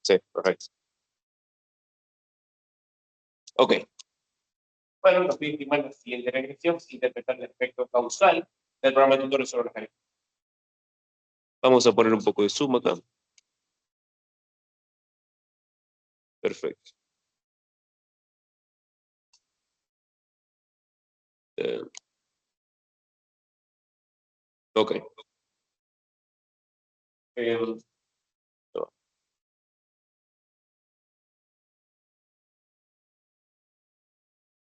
Sí, correcto. Ok. Bueno, nos pide estimar la siguiente regresión sin interpretar el efecto causal del programa de tutores sobre la calificación. Vamos a poner un poco de zoom acá. Perfecto. Ok. Eh,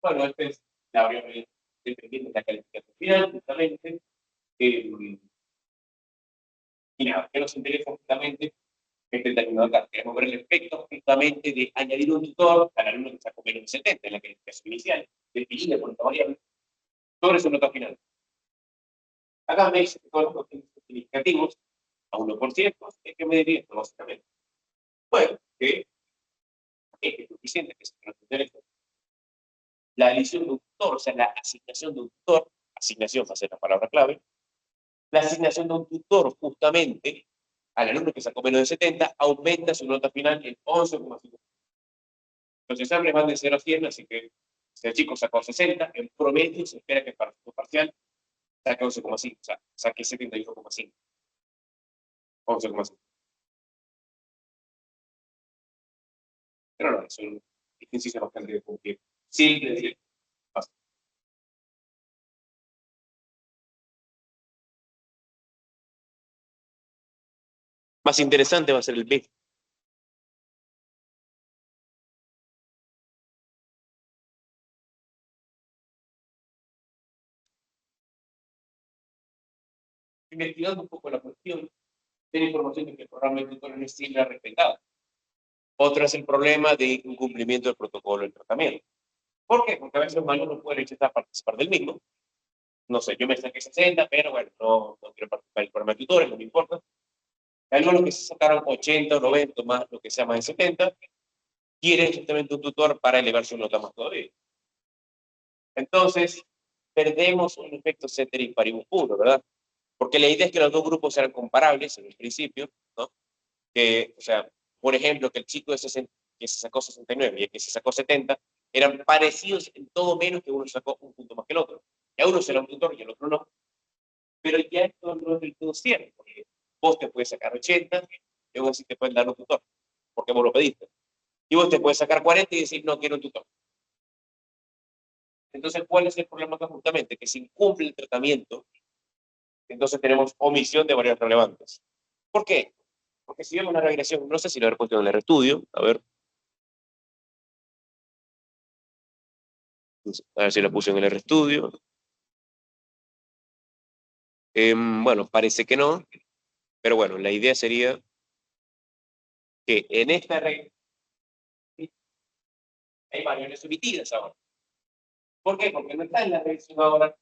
bueno, esta es la variable dependiente de la calificación final, justamente. Y nada, que nos interesa justamente este término de acá. Queremos ver el efecto justamente de añadir un tutor al alumno que sacó menos de 70 en la calificación inicial, definida por esta variable, sobre su nota final. Acá me dice que todos los coeficientes significativos a 1%, es que me esto básicamente. Bueno, que este coeficiente que se conoce la adición de un tutor, o sea, la asignación de un tutor, asignación va a ser la palabra clave, la asignación de un tutor justamente al alumno que sacó menos de 70 aumenta su nota final en 11,5. Los exámenes van de 0 a 100, así que si el chico sacó 60, en promedio se espera que para su parcial saque 11,5, o sea, saque 71,5. 11,5. Pero no, es un ejercicio bastante de cumplir. Simple, decir, más interesante va a ser el B. Investigando un poco la cuestión, tiene información de que el programa de tutores es siempre respetado. Otro es el problema de incumplimiento del protocolo del tratamiento. ¿Por qué? Porque a veces un alumno puede rechazar participar del mismo no sé, yo me saqué 60, pero bueno, no quiero participar del programa de tutores, no me importa. Hay algunos que se sacaron 80 o 90, más lo que sea más de 70, quieren justamente un tutor para elevar su nota más todavía. Entonces, perdemos un efecto ceteris paribus puro, ¿verdad? Porque la idea es que los dos grupos sean comparables en el principio, ¿no? Que, o sea, por ejemplo, que el chico de 60, que se sacó 69 y el que se sacó 70 eran parecidos en todo menos que uno sacó un punto más que el otro. Y a uno será un tutor y al otro no. Pero ya esto no es del todo cierto, porque vos te puedes sacar 80 y vos sí te pueden dar un tutor, porque vos lo pediste. Y vos te puedes sacar 40 y decir, no quiero un tutor. Entonces, ¿cuál es el problema acá justamente? Que si incumple el tratamiento, entonces tenemos omisión de variables relevantes. ¿Por qué? Porque si vemos una regresión, no sé si lo he puesto en el estudio, a ver si lo puse en el estudio. Bueno, parece que no, pero bueno, la idea sería que en esta regla hay variables omitidas ahora. ¿Por qué? Porque no está en la regresión ahora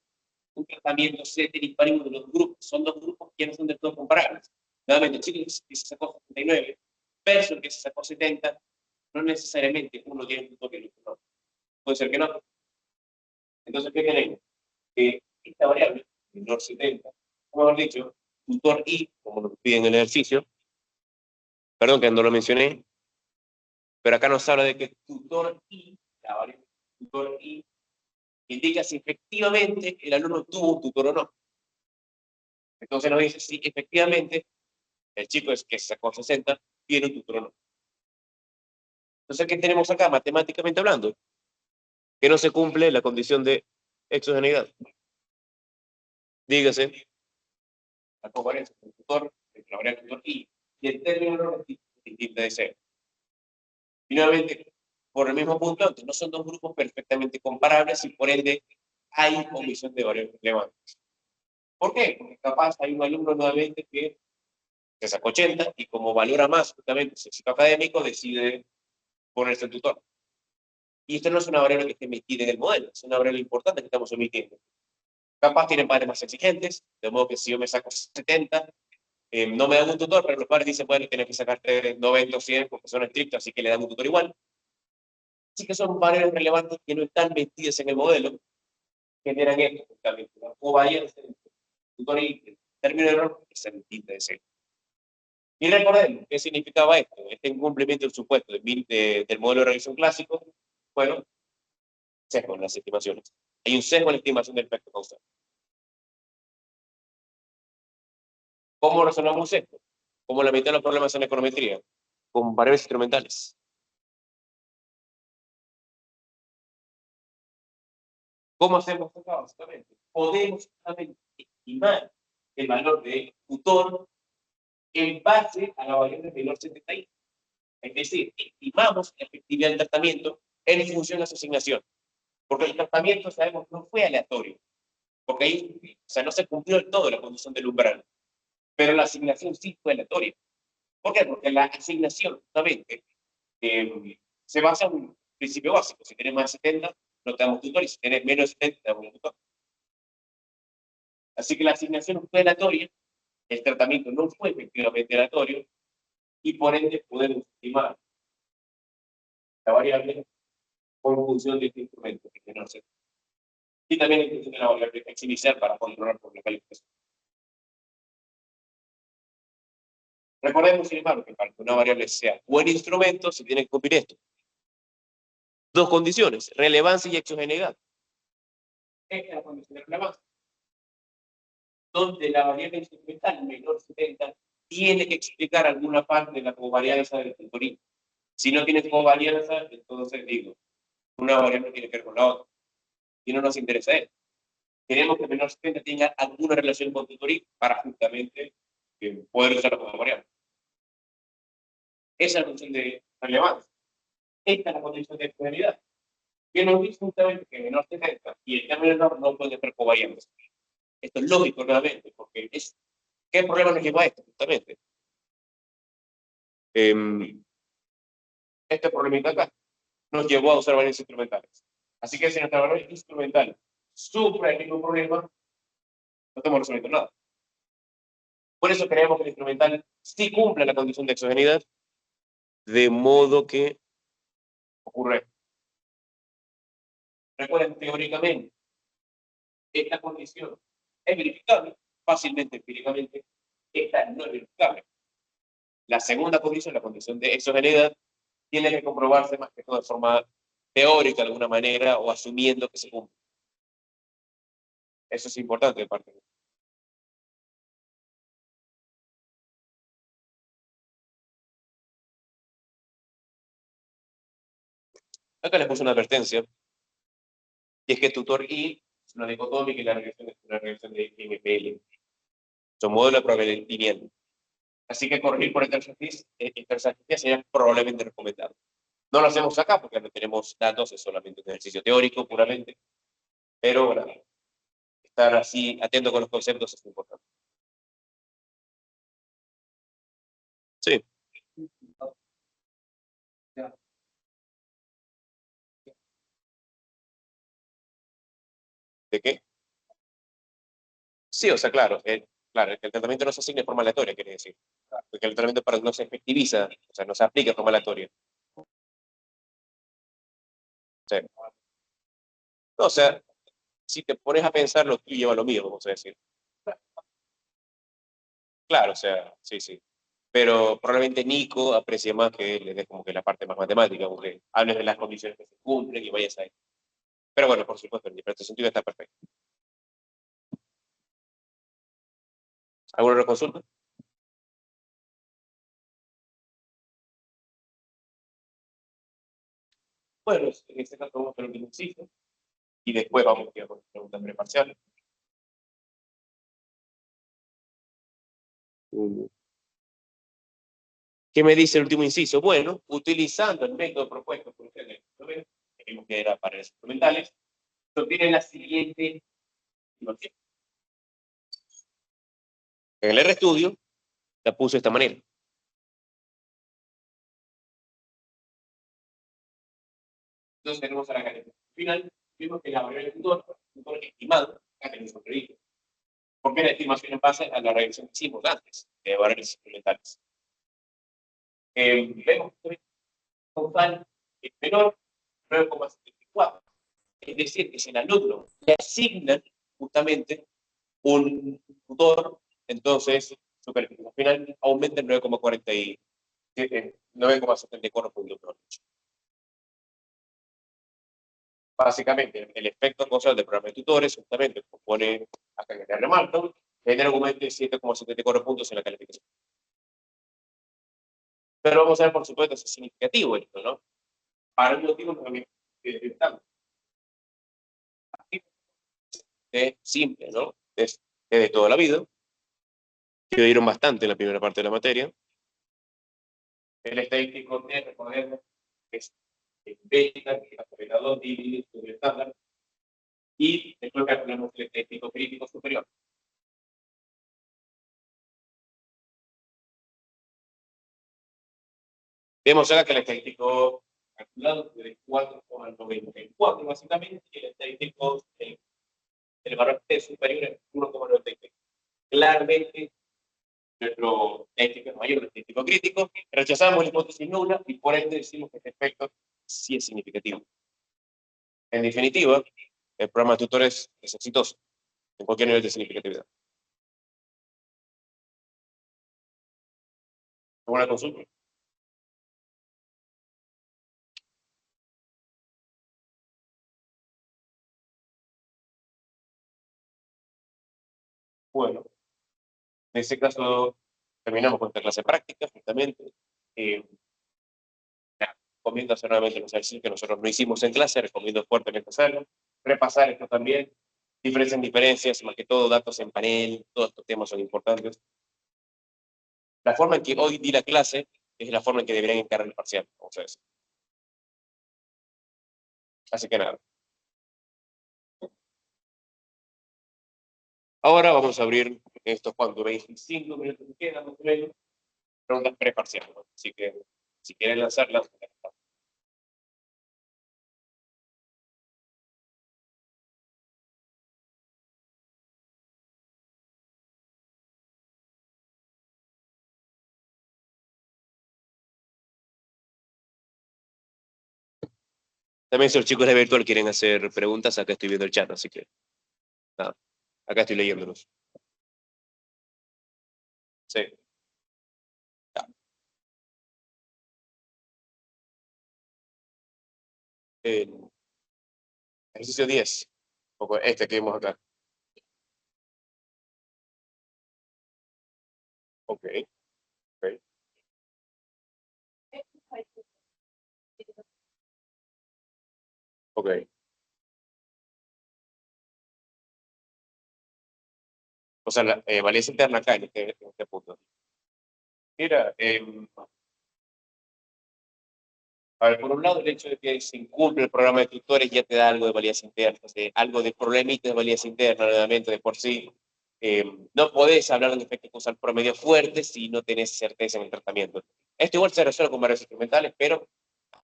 un tratamiento ceteris paribus de los grupos. Son dos grupos que no son del todo comparables. Nuevamente, el chico que se sacó 79 versus el que se sacó 70, no necesariamente uno tiene un tutor que el otro no. Puede ser que no. Entonces, ¿qué tenemos? Que esta variable, menor 70, como hemos dicho, tutor I, como nos piden en el ejercicio, perdón que no lo mencioné, pero acá nos habla de que tutor I, la variable tutor I, indica si efectivamente el alumno tuvo un tutor o no. Entonces nos dice si efectivamente el chico es que sacó 60 tiene un tutor o no. Entonces, ¿qué tenemos acá matemáticamente hablando? Que no se cumple la condición de exogeneidad. Dígase, la covariancia del tutor, la variable tutor I, y el término es distinto de cero. Y nuevamente, por el mismo punto, entonces no son dos grupos perfectamente comparables y por ende hay omisión de variables relevantes. ¿Por qué? Porque capaz hay un alumno nuevamente que se sacó 80 y como valora más justamente su éxito académico, decide ponerse el tutor. Y esto no es una variable que esté emitida en el modelo, es una variable importante que estamos omitiendo. Capaz tienen padres más exigentes, de modo que si yo me saco 70, no me dan un tutor, pero los padres dicen, bueno, tienes que sacarte 90 o 100 porque son estrictos, así que le dan un tutor igual. Así que son variables relevantes que no están metidas en el modelo, generan esto, justamente, una covarianza entre el tutor y el término de error que se entiende de cero. Y recordemos, ¿qué significaba esto? Este incumplimiento del supuesto del modelo de regresión clásico, bueno, sesgo en las estimaciones. Hay un sesgo en la estimación del efecto causal. ¿Cómo resolvemos esto? Como la mitad de los problemas en econometría, con variables instrumentales. ¿Cómo hacemos esto? Básicamente, podemos estimar el valor de tutor en base a la variable menor 71. Es decir, estimamos la efectividad del tratamiento en función de su asignación. Porque el tratamiento, sabemos, no fue aleatorio. Porque ahí, o sea, no se cumplió del todo la condición del umbral. Pero la asignación sí fue aleatoria. ¿Por qué? Porque la asignación, justamente, se basa en un principio básico. Si tienes más de 70, no te damos tutor, y si tienes menos de 70, te damos un tutor. Así que la asignación fue aleatoria, el tratamiento no fue efectivamente aleatorio, y por ende podemos estimar la variable con función de este instrumento, que no sé. Y también en función de la variable x inicial para controlar por la calificación. Recordemos, sin embargo, que para que una variable sea buen instrumento, se tiene que cumplir esto. Dos condiciones, relevancia y exogeneidad. Esta es la condición de relevancia, donde la variable instrumental menor 70 tiene que explicar alguna parte de la covarianza del tutorín. Si no tiene covarianza, entonces digo, una variable tiene que ver con la otra. Y no nos interesa eso. Queremos que menor 70 tenga alguna relación con tutorín para justamente poder usarlo como variable. Esa es la condición de relevancia. Esta es la condición de exogeneidad, que nos dice justamente que menor 70 y el término menor no pueden ser covariantes. Esto es lógico nuevamente, porque ¿qué problema nos lleva a esto? Justamente. Este problemita acá nos llevó a usar variables instrumentales. Así que si nuestra variable instrumental sufre el mismo problema, No estamos resolviendo nada. Por eso creemos que el instrumental sí cumple la condición de exogeneidad, de modo que ocurre. Recuerden, teóricamente, esta condición es verificable, fácilmente empíricamente, esta no es verificable. La segunda condición, la condición de exogeneidad, tiene que comprobarse más que todo de forma teórica de alguna manera o asumiendo que se cumple. Eso es importante de parte. Acá les puse una advertencia, y es que tutor I es una dicotómica y la regresión es una regresión de MPL. Son módulo de probabilidad lineal. Así que corregir por intersección sería probablemente recomendado. No lo hacemos acá porque no tenemos datos, es solamente un ejercicio teórico puramente, pero bueno, estar así atento con los conceptos es importante. Sí. ¿De qué? Sí, o sea, claro, claro, que el tratamiento no se asigne de forma aleatoria, quiere decir. Porque el tratamiento no se efectiviza, o sea, no se aplica de forma aleatoria. Sí. No, o sea, si te pones a pensar, lo tuyo lleva lo mío, vamos a decir. Claro, o sea, sí, sí. Pero probablemente Nico aprecie más que le des como que la parte más matemática, porque hables de las condiciones que se cumplen y vayas ahí. Pero bueno, por supuesto, en diferente sentido está perfecto. ¿Alguna otra consulta? Bueno, en este caso vamos a hacer el último ejercicio y después vamos a ir con preguntas preparciales. ¿Qué me dice el último inciso? Bueno, utilizando el método propuesto por ustedes, que vimos que era para los instrumentales, se obtiene la siguiente información. En el RStudio la puse de esta manera. Entonces tenemos a la calificación final, vimos que la variable tutor estimado, acá tenemos un crédito. Porque la estimación en base a la regresión que hicimos antes, de variables instrumentales. Vemos que el total es menor, 9,74. Es decir, que si el alumno le asignan justamente un tutor, entonces su calificación final aumenta en 9,47, 9,74 puntos. Básicamente, el efecto causal del programa de tutores justamente compone, acá que te remarco, genera un aumento de 7,74 puntos en la calificación. Pero vamos a ver, por supuesto, si es significativo esto, ¿no? Para un motivo también es simple, ¿no? Es de toda la vida, que dieron bastante en la primera parte de la materia. El estadístico T, recordemos, es beta, que es acelerador dividido sobre el estándar, y después calculamos el estadístico crítico superior. Vemos acá que el estadístico calculado es de 4,94 básicamente, y el estadístico, el valor T superior es 1,93. Claramente, nuestro estadístico es mayor, el estadístico crítico, rechazamos la hipótesis nula y por ende decimos que este efecto sí es significativo. En definitiva, el programa de tutores es exitoso en cualquier nivel de significatividad. ¿Alguna consulta? Bueno, en ese caso terminamos con esta clase práctica, justamente. Recomiendo hacer nuevamente los ejercicios que nosotros no hicimos en clase, recomiendo fuertemente hacerlo. Repasar esto también, diferencias, más que todo datos en panel, todos estos temas son importantes. La forma en que hoy di la clase es la forma en que deberían encarar el parcial, vamos a decir. Así que nada. Ahora vamos a abrir estos cuantos 25 minutos que quedan, más o menos, preguntas preparciales, ¿no? Así que si quieren lanzarlas, También si los chicos de virtual quieren hacer preguntas, acá estoy viendo el chat, así que nada, acá estoy leyéndolos. Sí. Ya. El ejercicio 10, o este que vimos acá. Ok, ok, ok. O sea, la validez interna acá en este punto. Mira, a ver, por un lado, el hecho de que se incumple el programa de tutores ya te da algo de validez interna, o sea, algo de problemitas de validez interna, nuevamente, de por sí. No podés hablar de un efecto causal promedio fuerte si no tenés certeza en el tratamiento. Esto igual se resuelve con varios instrumentales, pero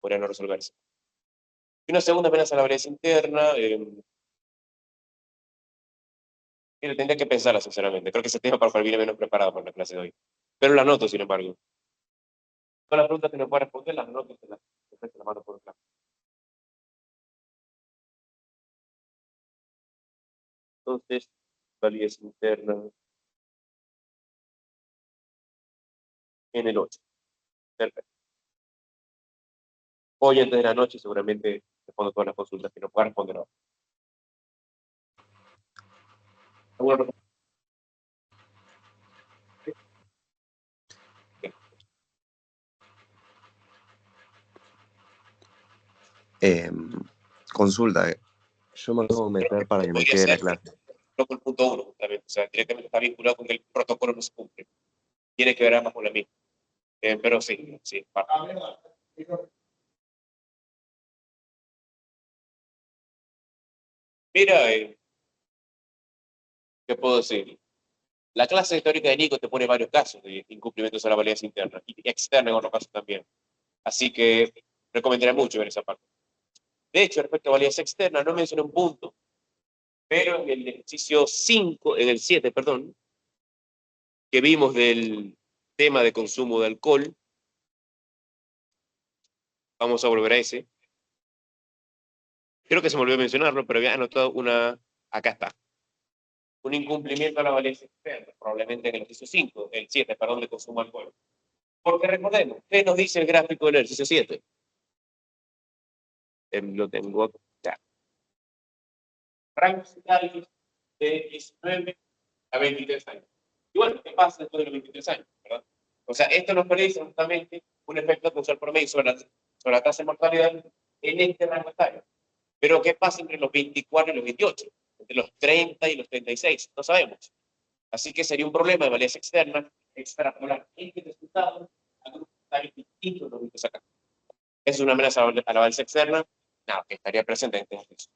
podría no resolverse. Y una segunda amenaza a la validez interna, mira, tendría que pensarla, sinceramente. Creo que ese tema para el viene menos preparado para la clase de hoy. Pero la noto, sin embargo. Todas las preguntas que no puedo responder, las noto y te las mando por clase. Entonces, validez interna en el 8. Perfecto. Hoy antes de la noche seguramente respondo todas las consultas que no pueda responder ahora. ¿Alguna otra? Consulta, yo me acabo de meter para que me Podría quede la ser clase. con el punto 1, justamente. O sea, directamente está vinculado con que el protocolo no se cumple. Tiene que ver ambas con la misma. Pero sí, sí. Mira, ¿qué puedo decir? La clase histórica de Nico te pone varios casos de incumplimientos a la validez interna y externa en otros casos también. Así que recomendaría mucho ver esa parte. De hecho, respecto a validez externa, no mencioné un punto, pero en el ejercicio 5, en el 7, perdón, que vimos del tema de consumo de alcohol, vamos a volver a ese. Creo que se me olvidó mencionarlo, pero había anotado una, acá está, un incumplimiento a la validez externa, probablemente en el ejercicio 5, el 7, perdón, de consumo de alcohol. Porque recordemos, ¿qué nos dice el gráfico del ejercicio 7? Lo tengo acá. Rangos etarios de 19 a 23 años. Y bueno, ¿qué pasa después de los 23 años? ¿Verdad? O sea, esto nos predice justamente un efecto causal promedio sobre la tasa de mortalidad en este rango etario. Pero ¿qué pasa entre los 24 y los 28? Entre los 30 y los 36, no sabemos. Así que sería un problema de validez externa extrapolar este resultado a grupos etarios distintos de los vistos acá. Es una amenaza a la validez externa, nada, que estaría presente en este ejercicio.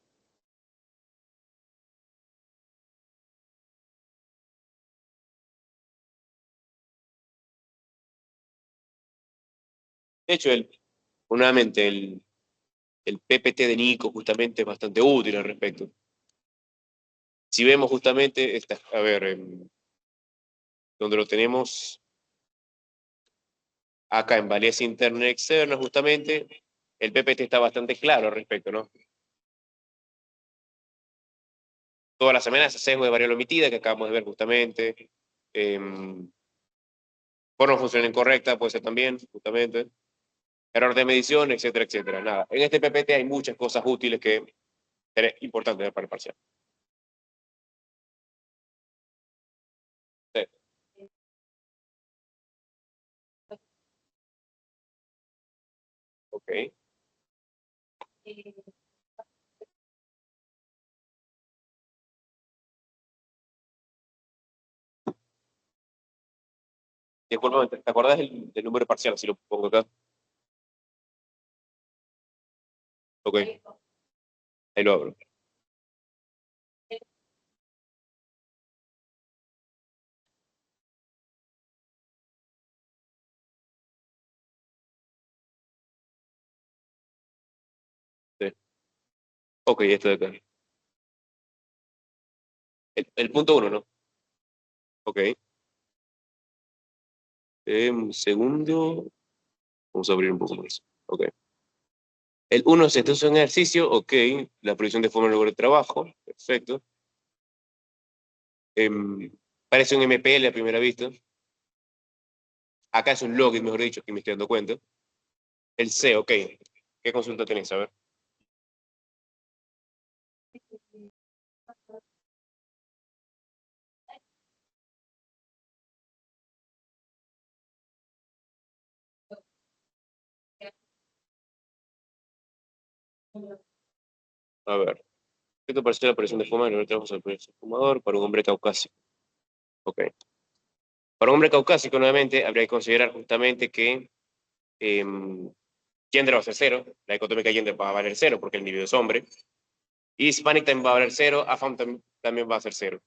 De hecho, nuevamente, el PPT de Nico justamente es bastante útil al respecto. Si vemos justamente, a ver, donde lo tenemos acá en validez interna y externa, justamente, el PPT está bastante claro al respecto, ¿no? Todas las amenazas, sesgo de variable omitida que acabamos de ver justamente, forma función incorrecta puede ser también, justamente, error de medición, etcétera, etcétera. Nada, en este PPT hay muchas cosas útiles que es importante ver para el parcial. Sí. Ok. Disculpa, ¿te acordás del número parcial? Si lo pongo acá. Ok, ahí lo abro. Sí. Ok, esto de acá. El punto 1, ¿no? Ok. Un segundo. Vamos a abrir un poco más. Ok. El 1 es esto es un ejercicio, ok. La proyección de forma en lugar de trabajo, perfecto. Parece un MPL a primera vista. Acá es un login, mejor dicho, que me estoy dando cuenta. El C, ok. ¿Qué consulta tenés? A ver. A ver. ¿Qué te pareció la aparición de fuma en el trabajo del fumador para un hombre caucásico? Ok. Para un hombre caucásico, nuevamente, habría que considerar justamente que gender va a ser cero, la dicotómica gender va a valer cero porque el individuo es hombre, y Hispanic también va a valer cero, AFAM también va a ser cero.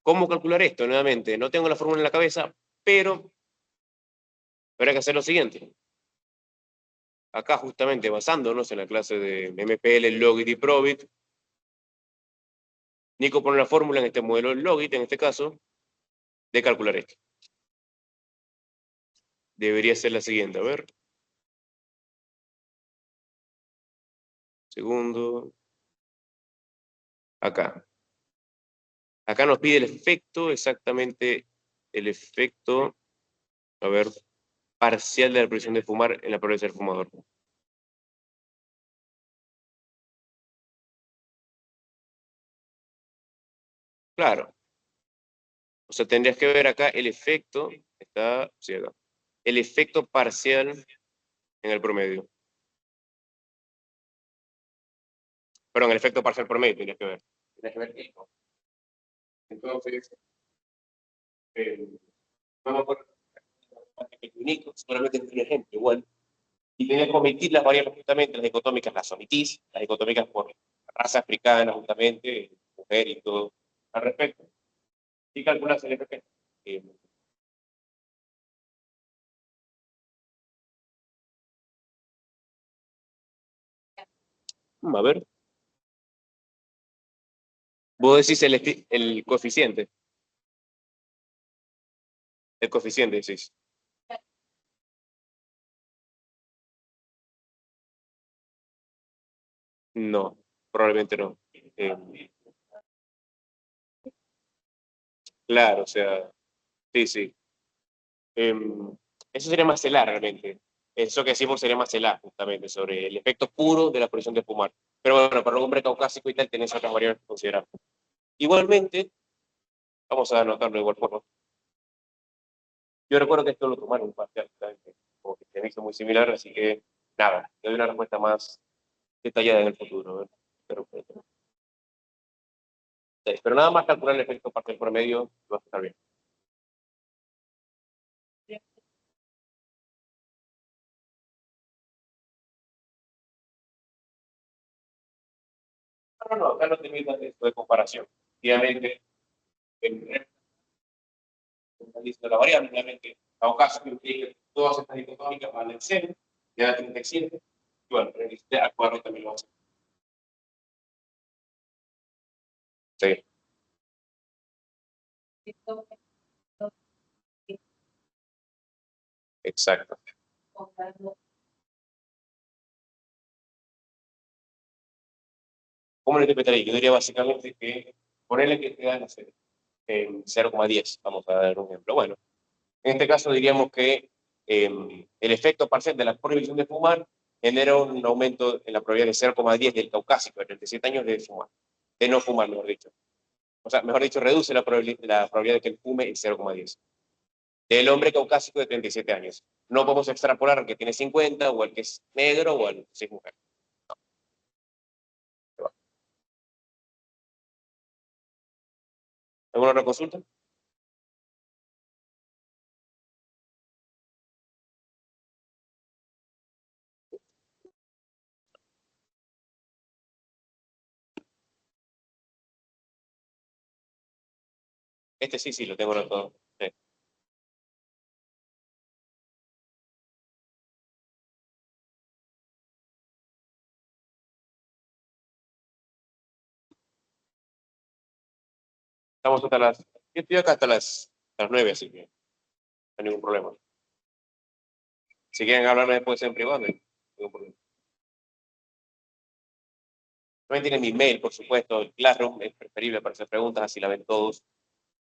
¿Cómo calcular esto? Nuevamente, no tengo la fórmula en la cabeza, pero habrá que hacer lo siguiente. Acá, justamente basándonos en la clase de MPL, Logit y Probit, Nico pone la fórmula en este modelo Logit, en este caso, de calcular esto. Debería ser la siguiente, a ver. Segundo. Acá. Acá nos pide el efecto, exactamente el efecto, a ver, parcial de la presión de fumar en la probabilidad de ser fumador. Claro. O sea, tendrías que ver acá el efecto, está, sí, acá, el efecto parcial en el promedio. Perdón, el efecto parcial promedio tendrías que ver. Tendrías que ver esto. Entonces, vamos por único, solamente es un ejemplo, igual. Y tenés que omitir las variables justamente, las dicotómicas las omitís, las dicotómicas por raza africana justamente, mujer y todo al respecto. Y calculas el efecto. A ver. Vos decís el coeficiente. El coeficiente decís. No, probablemente no. Claro, o sea, sí, sí. Eso sería más celar realmente. Eso que decimos sería más celar justamente sobre el efecto puro de la producción de fumar. Pero bueno, para un hombre caucásico y tal tenés otras variables que considerar. Igualmente, vamos a anotarlo de igual forma. Yo recuerdo que esto lo tomaron un parcial, como que se me hizo muy similar, así que nada, te doy una respuesta más detallada en el futuro. Pero nada más calcular el efecto parcial promedio va a estar bien. No, acá no te metas esto de comparación. Obviamente, en la variable, obviamente, a un caso que implique todas estas dicotómicas van en cero, ya 37, y bueno, en este actual también lo vamos a hacer. Sí, exacto. ¿Cómo lo interpretaría? Yo diría básicamente que ponerle que te dan en 0,10, vamos a dar un ejemplo. Bueno, en este caso diríamos que el efecto parcial de la prohibición de fumar genera un aumento en la probabilidad de 0,10 del caucásico de 37 años de fumar, de no fumar, mejor dicho. O sea, mejor dicho, reduce la probabilidad de que él fume en 0,10. Del hombre caucásico de 37 años. No podemos extrapolar al que tiene 50 o al que es negro o al que es mujer. ¿Alguna otra consulta? Este sí, sí, lo tengo anotado. Sí. Estamos hasta las... Yo estoy acá hasta las 9, así que no hay ningún problema. Si quieren hablar después en privado, no hay ningún problema. También tienen mi mail, por supuesto. El Classroom es preferible para hacer preguntas, así la ven todos.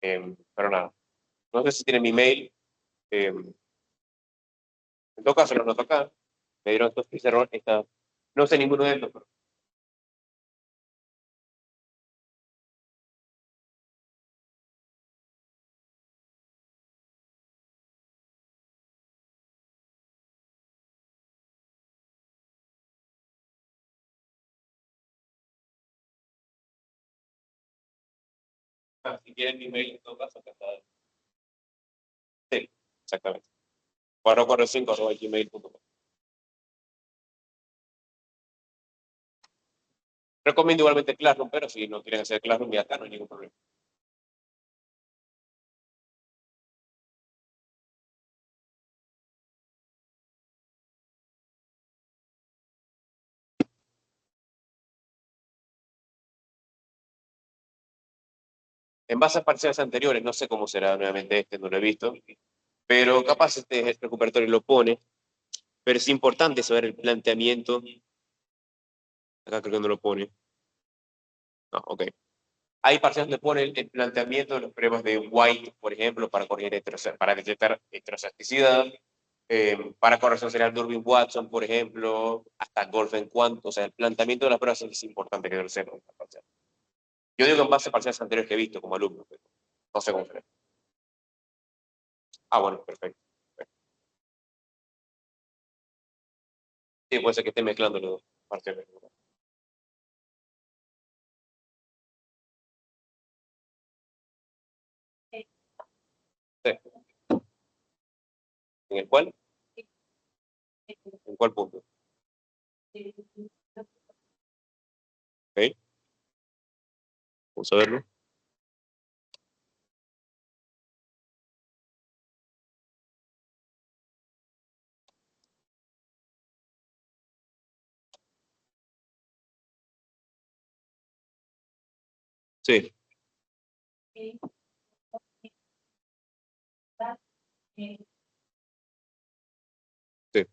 Pero nada. No sé si tienen mi mail. En todo caso, lo anoto acá. Me dieron estos tres errores. No sé ninguno de estos. Pero si quieren mi mail, en todo caso, acá está. Sí, exactamente. 445@gmail.com. Recomiendo igualmente Classroom, pero si no quieren hacer Classroom, ya acá no hay ningún problema. En base a parciales anteriores, no sé cómo será nuevamente este, no lo he visto, pero capaz este recuperatorio lo pone, pero es importante saber el planteamiento. Acá creo que no lo pone. No, ok. Hay parciales donde pone el planteamiento de los problemas de White, por ejemplo, para corregir para detectar heterocerticidad, para corrección serial Durbin-Watson, por ejemplo, hasta Golf en cuanto, o sea, el planteamiento de las pruebas es importante que lo sepan. Yo digo en base a parciales anteriores que he visto como alumno, pero no sé cómo será. Ah, bueno, perfecto. Sí, puede ser que esté mezclando los dos parciales. Sí. ¿En el cual? ¿En cuál punto? Ok, vamos a verlo. Sí, sí.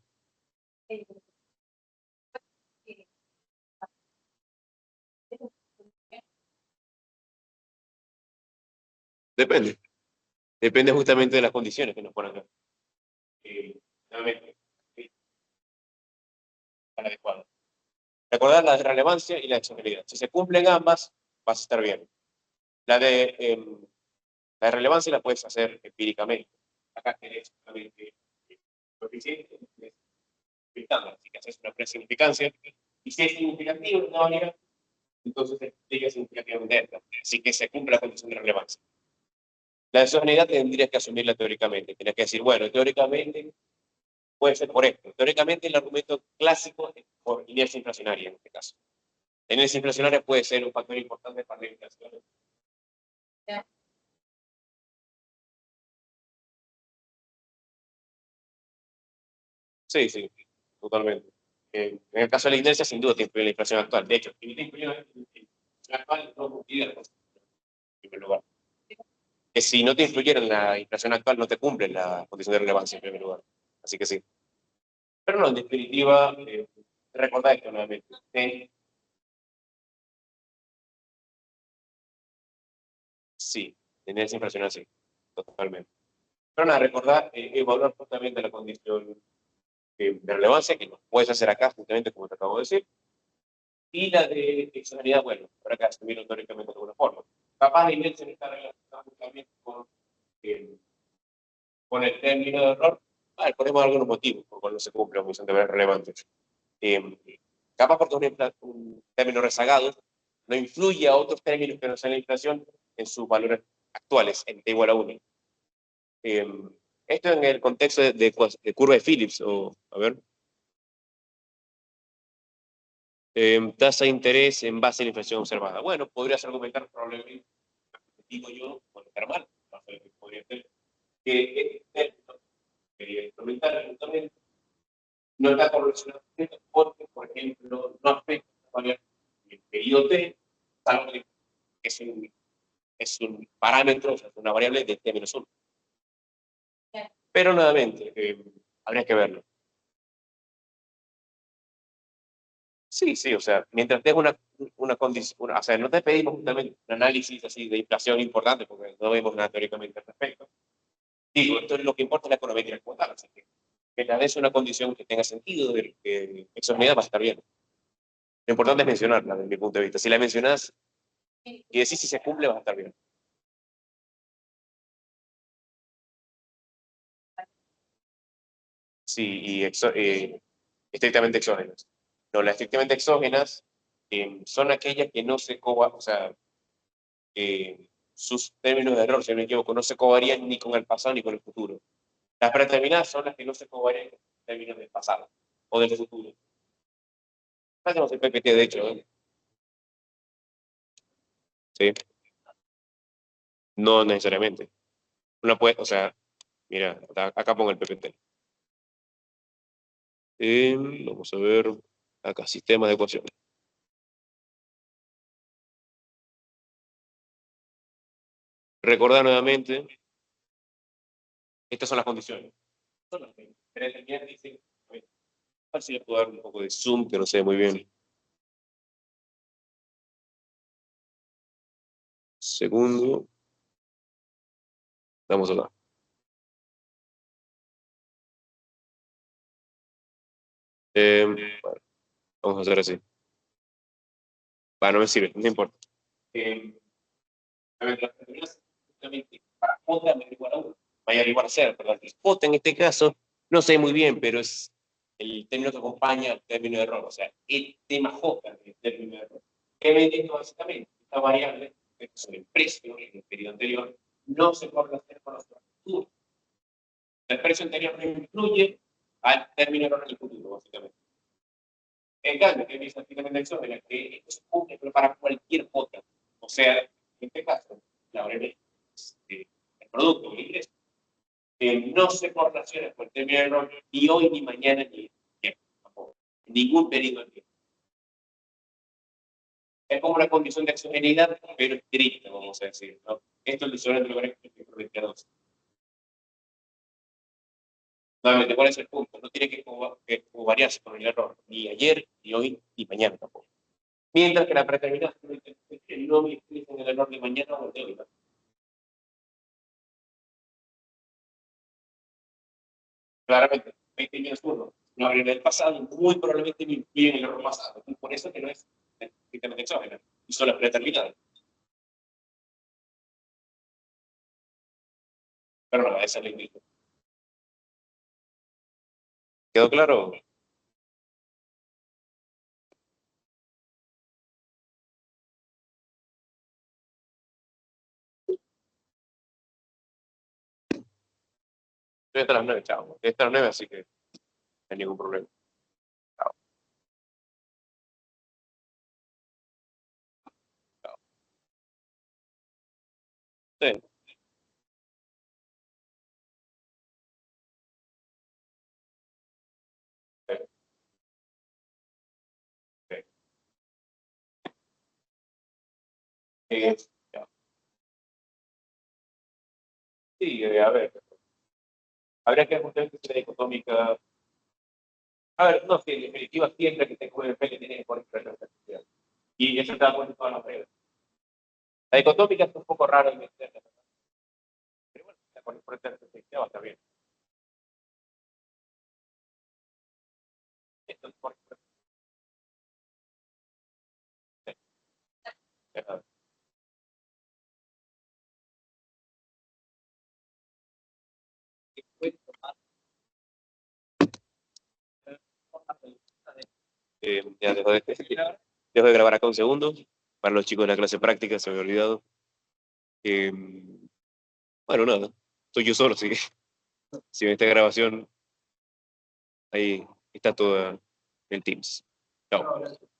Depende. Depende justamente de las condiciones que nos ponen acá. Nuevamente, sí, para adecuado. Recordar la de relevancia y la de exoneridad. Si se cumplen ambas, vas a estar bien. La de relevancia la puedes hacer empíricamente. Acá tenés solamente coeficiente, es estándar, así que haces una presignificancia. Y si es significativo en una variable, entonces se explica significativamente esta. Así que se cumple la condición de relevancia. La de exoneridad tendrías que asumirla teóricamente. Tendrías que decir, bueno, teóricamente puede ser por esto. Teóricamente el argumento clásico es por inercia inflacionaria en este caso. La inercia inflacionaria puede ser un factor importante para la inflación. Sí, sí, totalmente. En el caso de la inercia, sin duda te influye la inflación actual. De hecho, si te influye la inflación actual, no cumplirá la condición, en primer lugar. Que si no te influyera en la inflación actual, no te cumple la condición de relevancia en primer lugar. Así que sí. Pero no, en definitiva, recordad esto nuevamente. Sí, inercia inflacionaria, sí, totalmente. Pero nada, recordar, evaluar justamente la condición de relevancia, que lo puedes hacer acá, justamente como te acabo de decir. Y la de exoneridad, bueno, habrá que asumirlo teóricamente de alguna forma. Capaz la inercia está relacionada justamente con el término de error. Ponemos algunos motivos por cuál no se cumple, o son de verdad relevantes. Eh, Capaz porque un término rezagado no influye a otros términos que no sean la inflación en sus valores actuales, en t igual a 1. Eh, Esto en el contexto de curva de Phillips, o a ver, tasa de interés en base a la inflación observada. Bueno, podrías argumentar probablemente, digo yo, con estar mal, podría ser que este término que instrumental justamente no está correlacionado porque, por ejemplo, no afecta a variar el periodo T, salvo que es un parámetro, o sea, es una variable de T-1. Pero nuevamente, habría que verlo. Sí, sí, o sea, mientras tenga una condición, o sea, no te pedimos justamente un análisis así de inflación importante, porque no vemos nada teóricamente al respecto. Digo, esto es lo que importa en la econometría como tal, así que la des una condición que tenga sentido, de que exogeneidad va a estar bien. Lo importante es mencionarla desde mi punto de vista. Si la mencionas y decís si se cumple, va a estar bien. Sí, y estrictamente exógenas. No, las estrictamente exógenas son aquellas que no se o sea, sus términos de error, si no me equivoco, no se covarían ni con el pasado ni con el futuro. Las predeterminadas son las que no se covarían con términos del pasado o del futuro. Hacemos el PPT, de hecho, ¿eh? Sí, no necesariamente. Uno puede, o sea, mira, acá pongo el PPT. Vamos a ver, acá, sistema de ecuaciones. Recordar nuevamente, estas son las condiciones. Son las que predeterminadas dicen, a ver si le puedo dar un poco de zoom, que no sé muy bien. Segundo. Vamos acá. Bueno, vamos a hacer así. No me sirve, no importa. A ver, las determinadas justamente para J mayor igual a 1, mayor igual a 0, perdón. El J en este caso, no sé muy bien, pero es el término que acompaña al término de error, o sea, el tema J del término de error. ¿Qué me entiendo básicamente? Esta variable, que es el precio en el periodo anterior, no se correlaciona con los futuros. El precio anterior no influye al término de error en el futuro, básicamente. En cambio, que es prácticamente exógena, que esto se cumple, pero para cualquier J. O sea, en este caso, la variable, el producto, el ingreso, no se correlaciona con el término de error ni hoy, ni mañana, ni tampoco. En ningún periodo del tiempo. Es como una condición de exogeneidad, pero estricta, vamos a decir, ¿no? Esto es lo sobre lo que es nuevamente, ¿cuál es el punto? No tiene que variarse con el error, ni ayer, ni hoy, ni mañana tampoco. Mientras que la predeterminada no me explica en el error de mañana o de hoy. ¿No? Claramente, 20 menos 1, no habría en el pasado, muy probablemente me influye en el error pasado. Y por eso que no es estrictamente exógena, y son las predeterminadas. Pero no, esa es la indico. ¿Quedó claro? Estoy hasta las 9, chao. Estoy hasta las 9, así que no hay ningún problema. Chao. Chao. Sí. Sí, sí. Ya. Sí, a ver. Habría que justamente hacer la dicotómica. A ver, no, sí, en definitiva, siempre que tenga un FL tiene que poner presión artificial. Y eso te da cuenta en todas las reglas. La dicotómica es un poco raro en meterla, pero bueno, la pones por esta perspectiva va a estar bien. Esto es por ya dejo de grabar acá un segundo. Para los chicos de la clase práctica, se me había olvidado. Eh, bueno, nada, soy yo solo, así que si ven esta grabación, ahí está todo en Teams. Chao.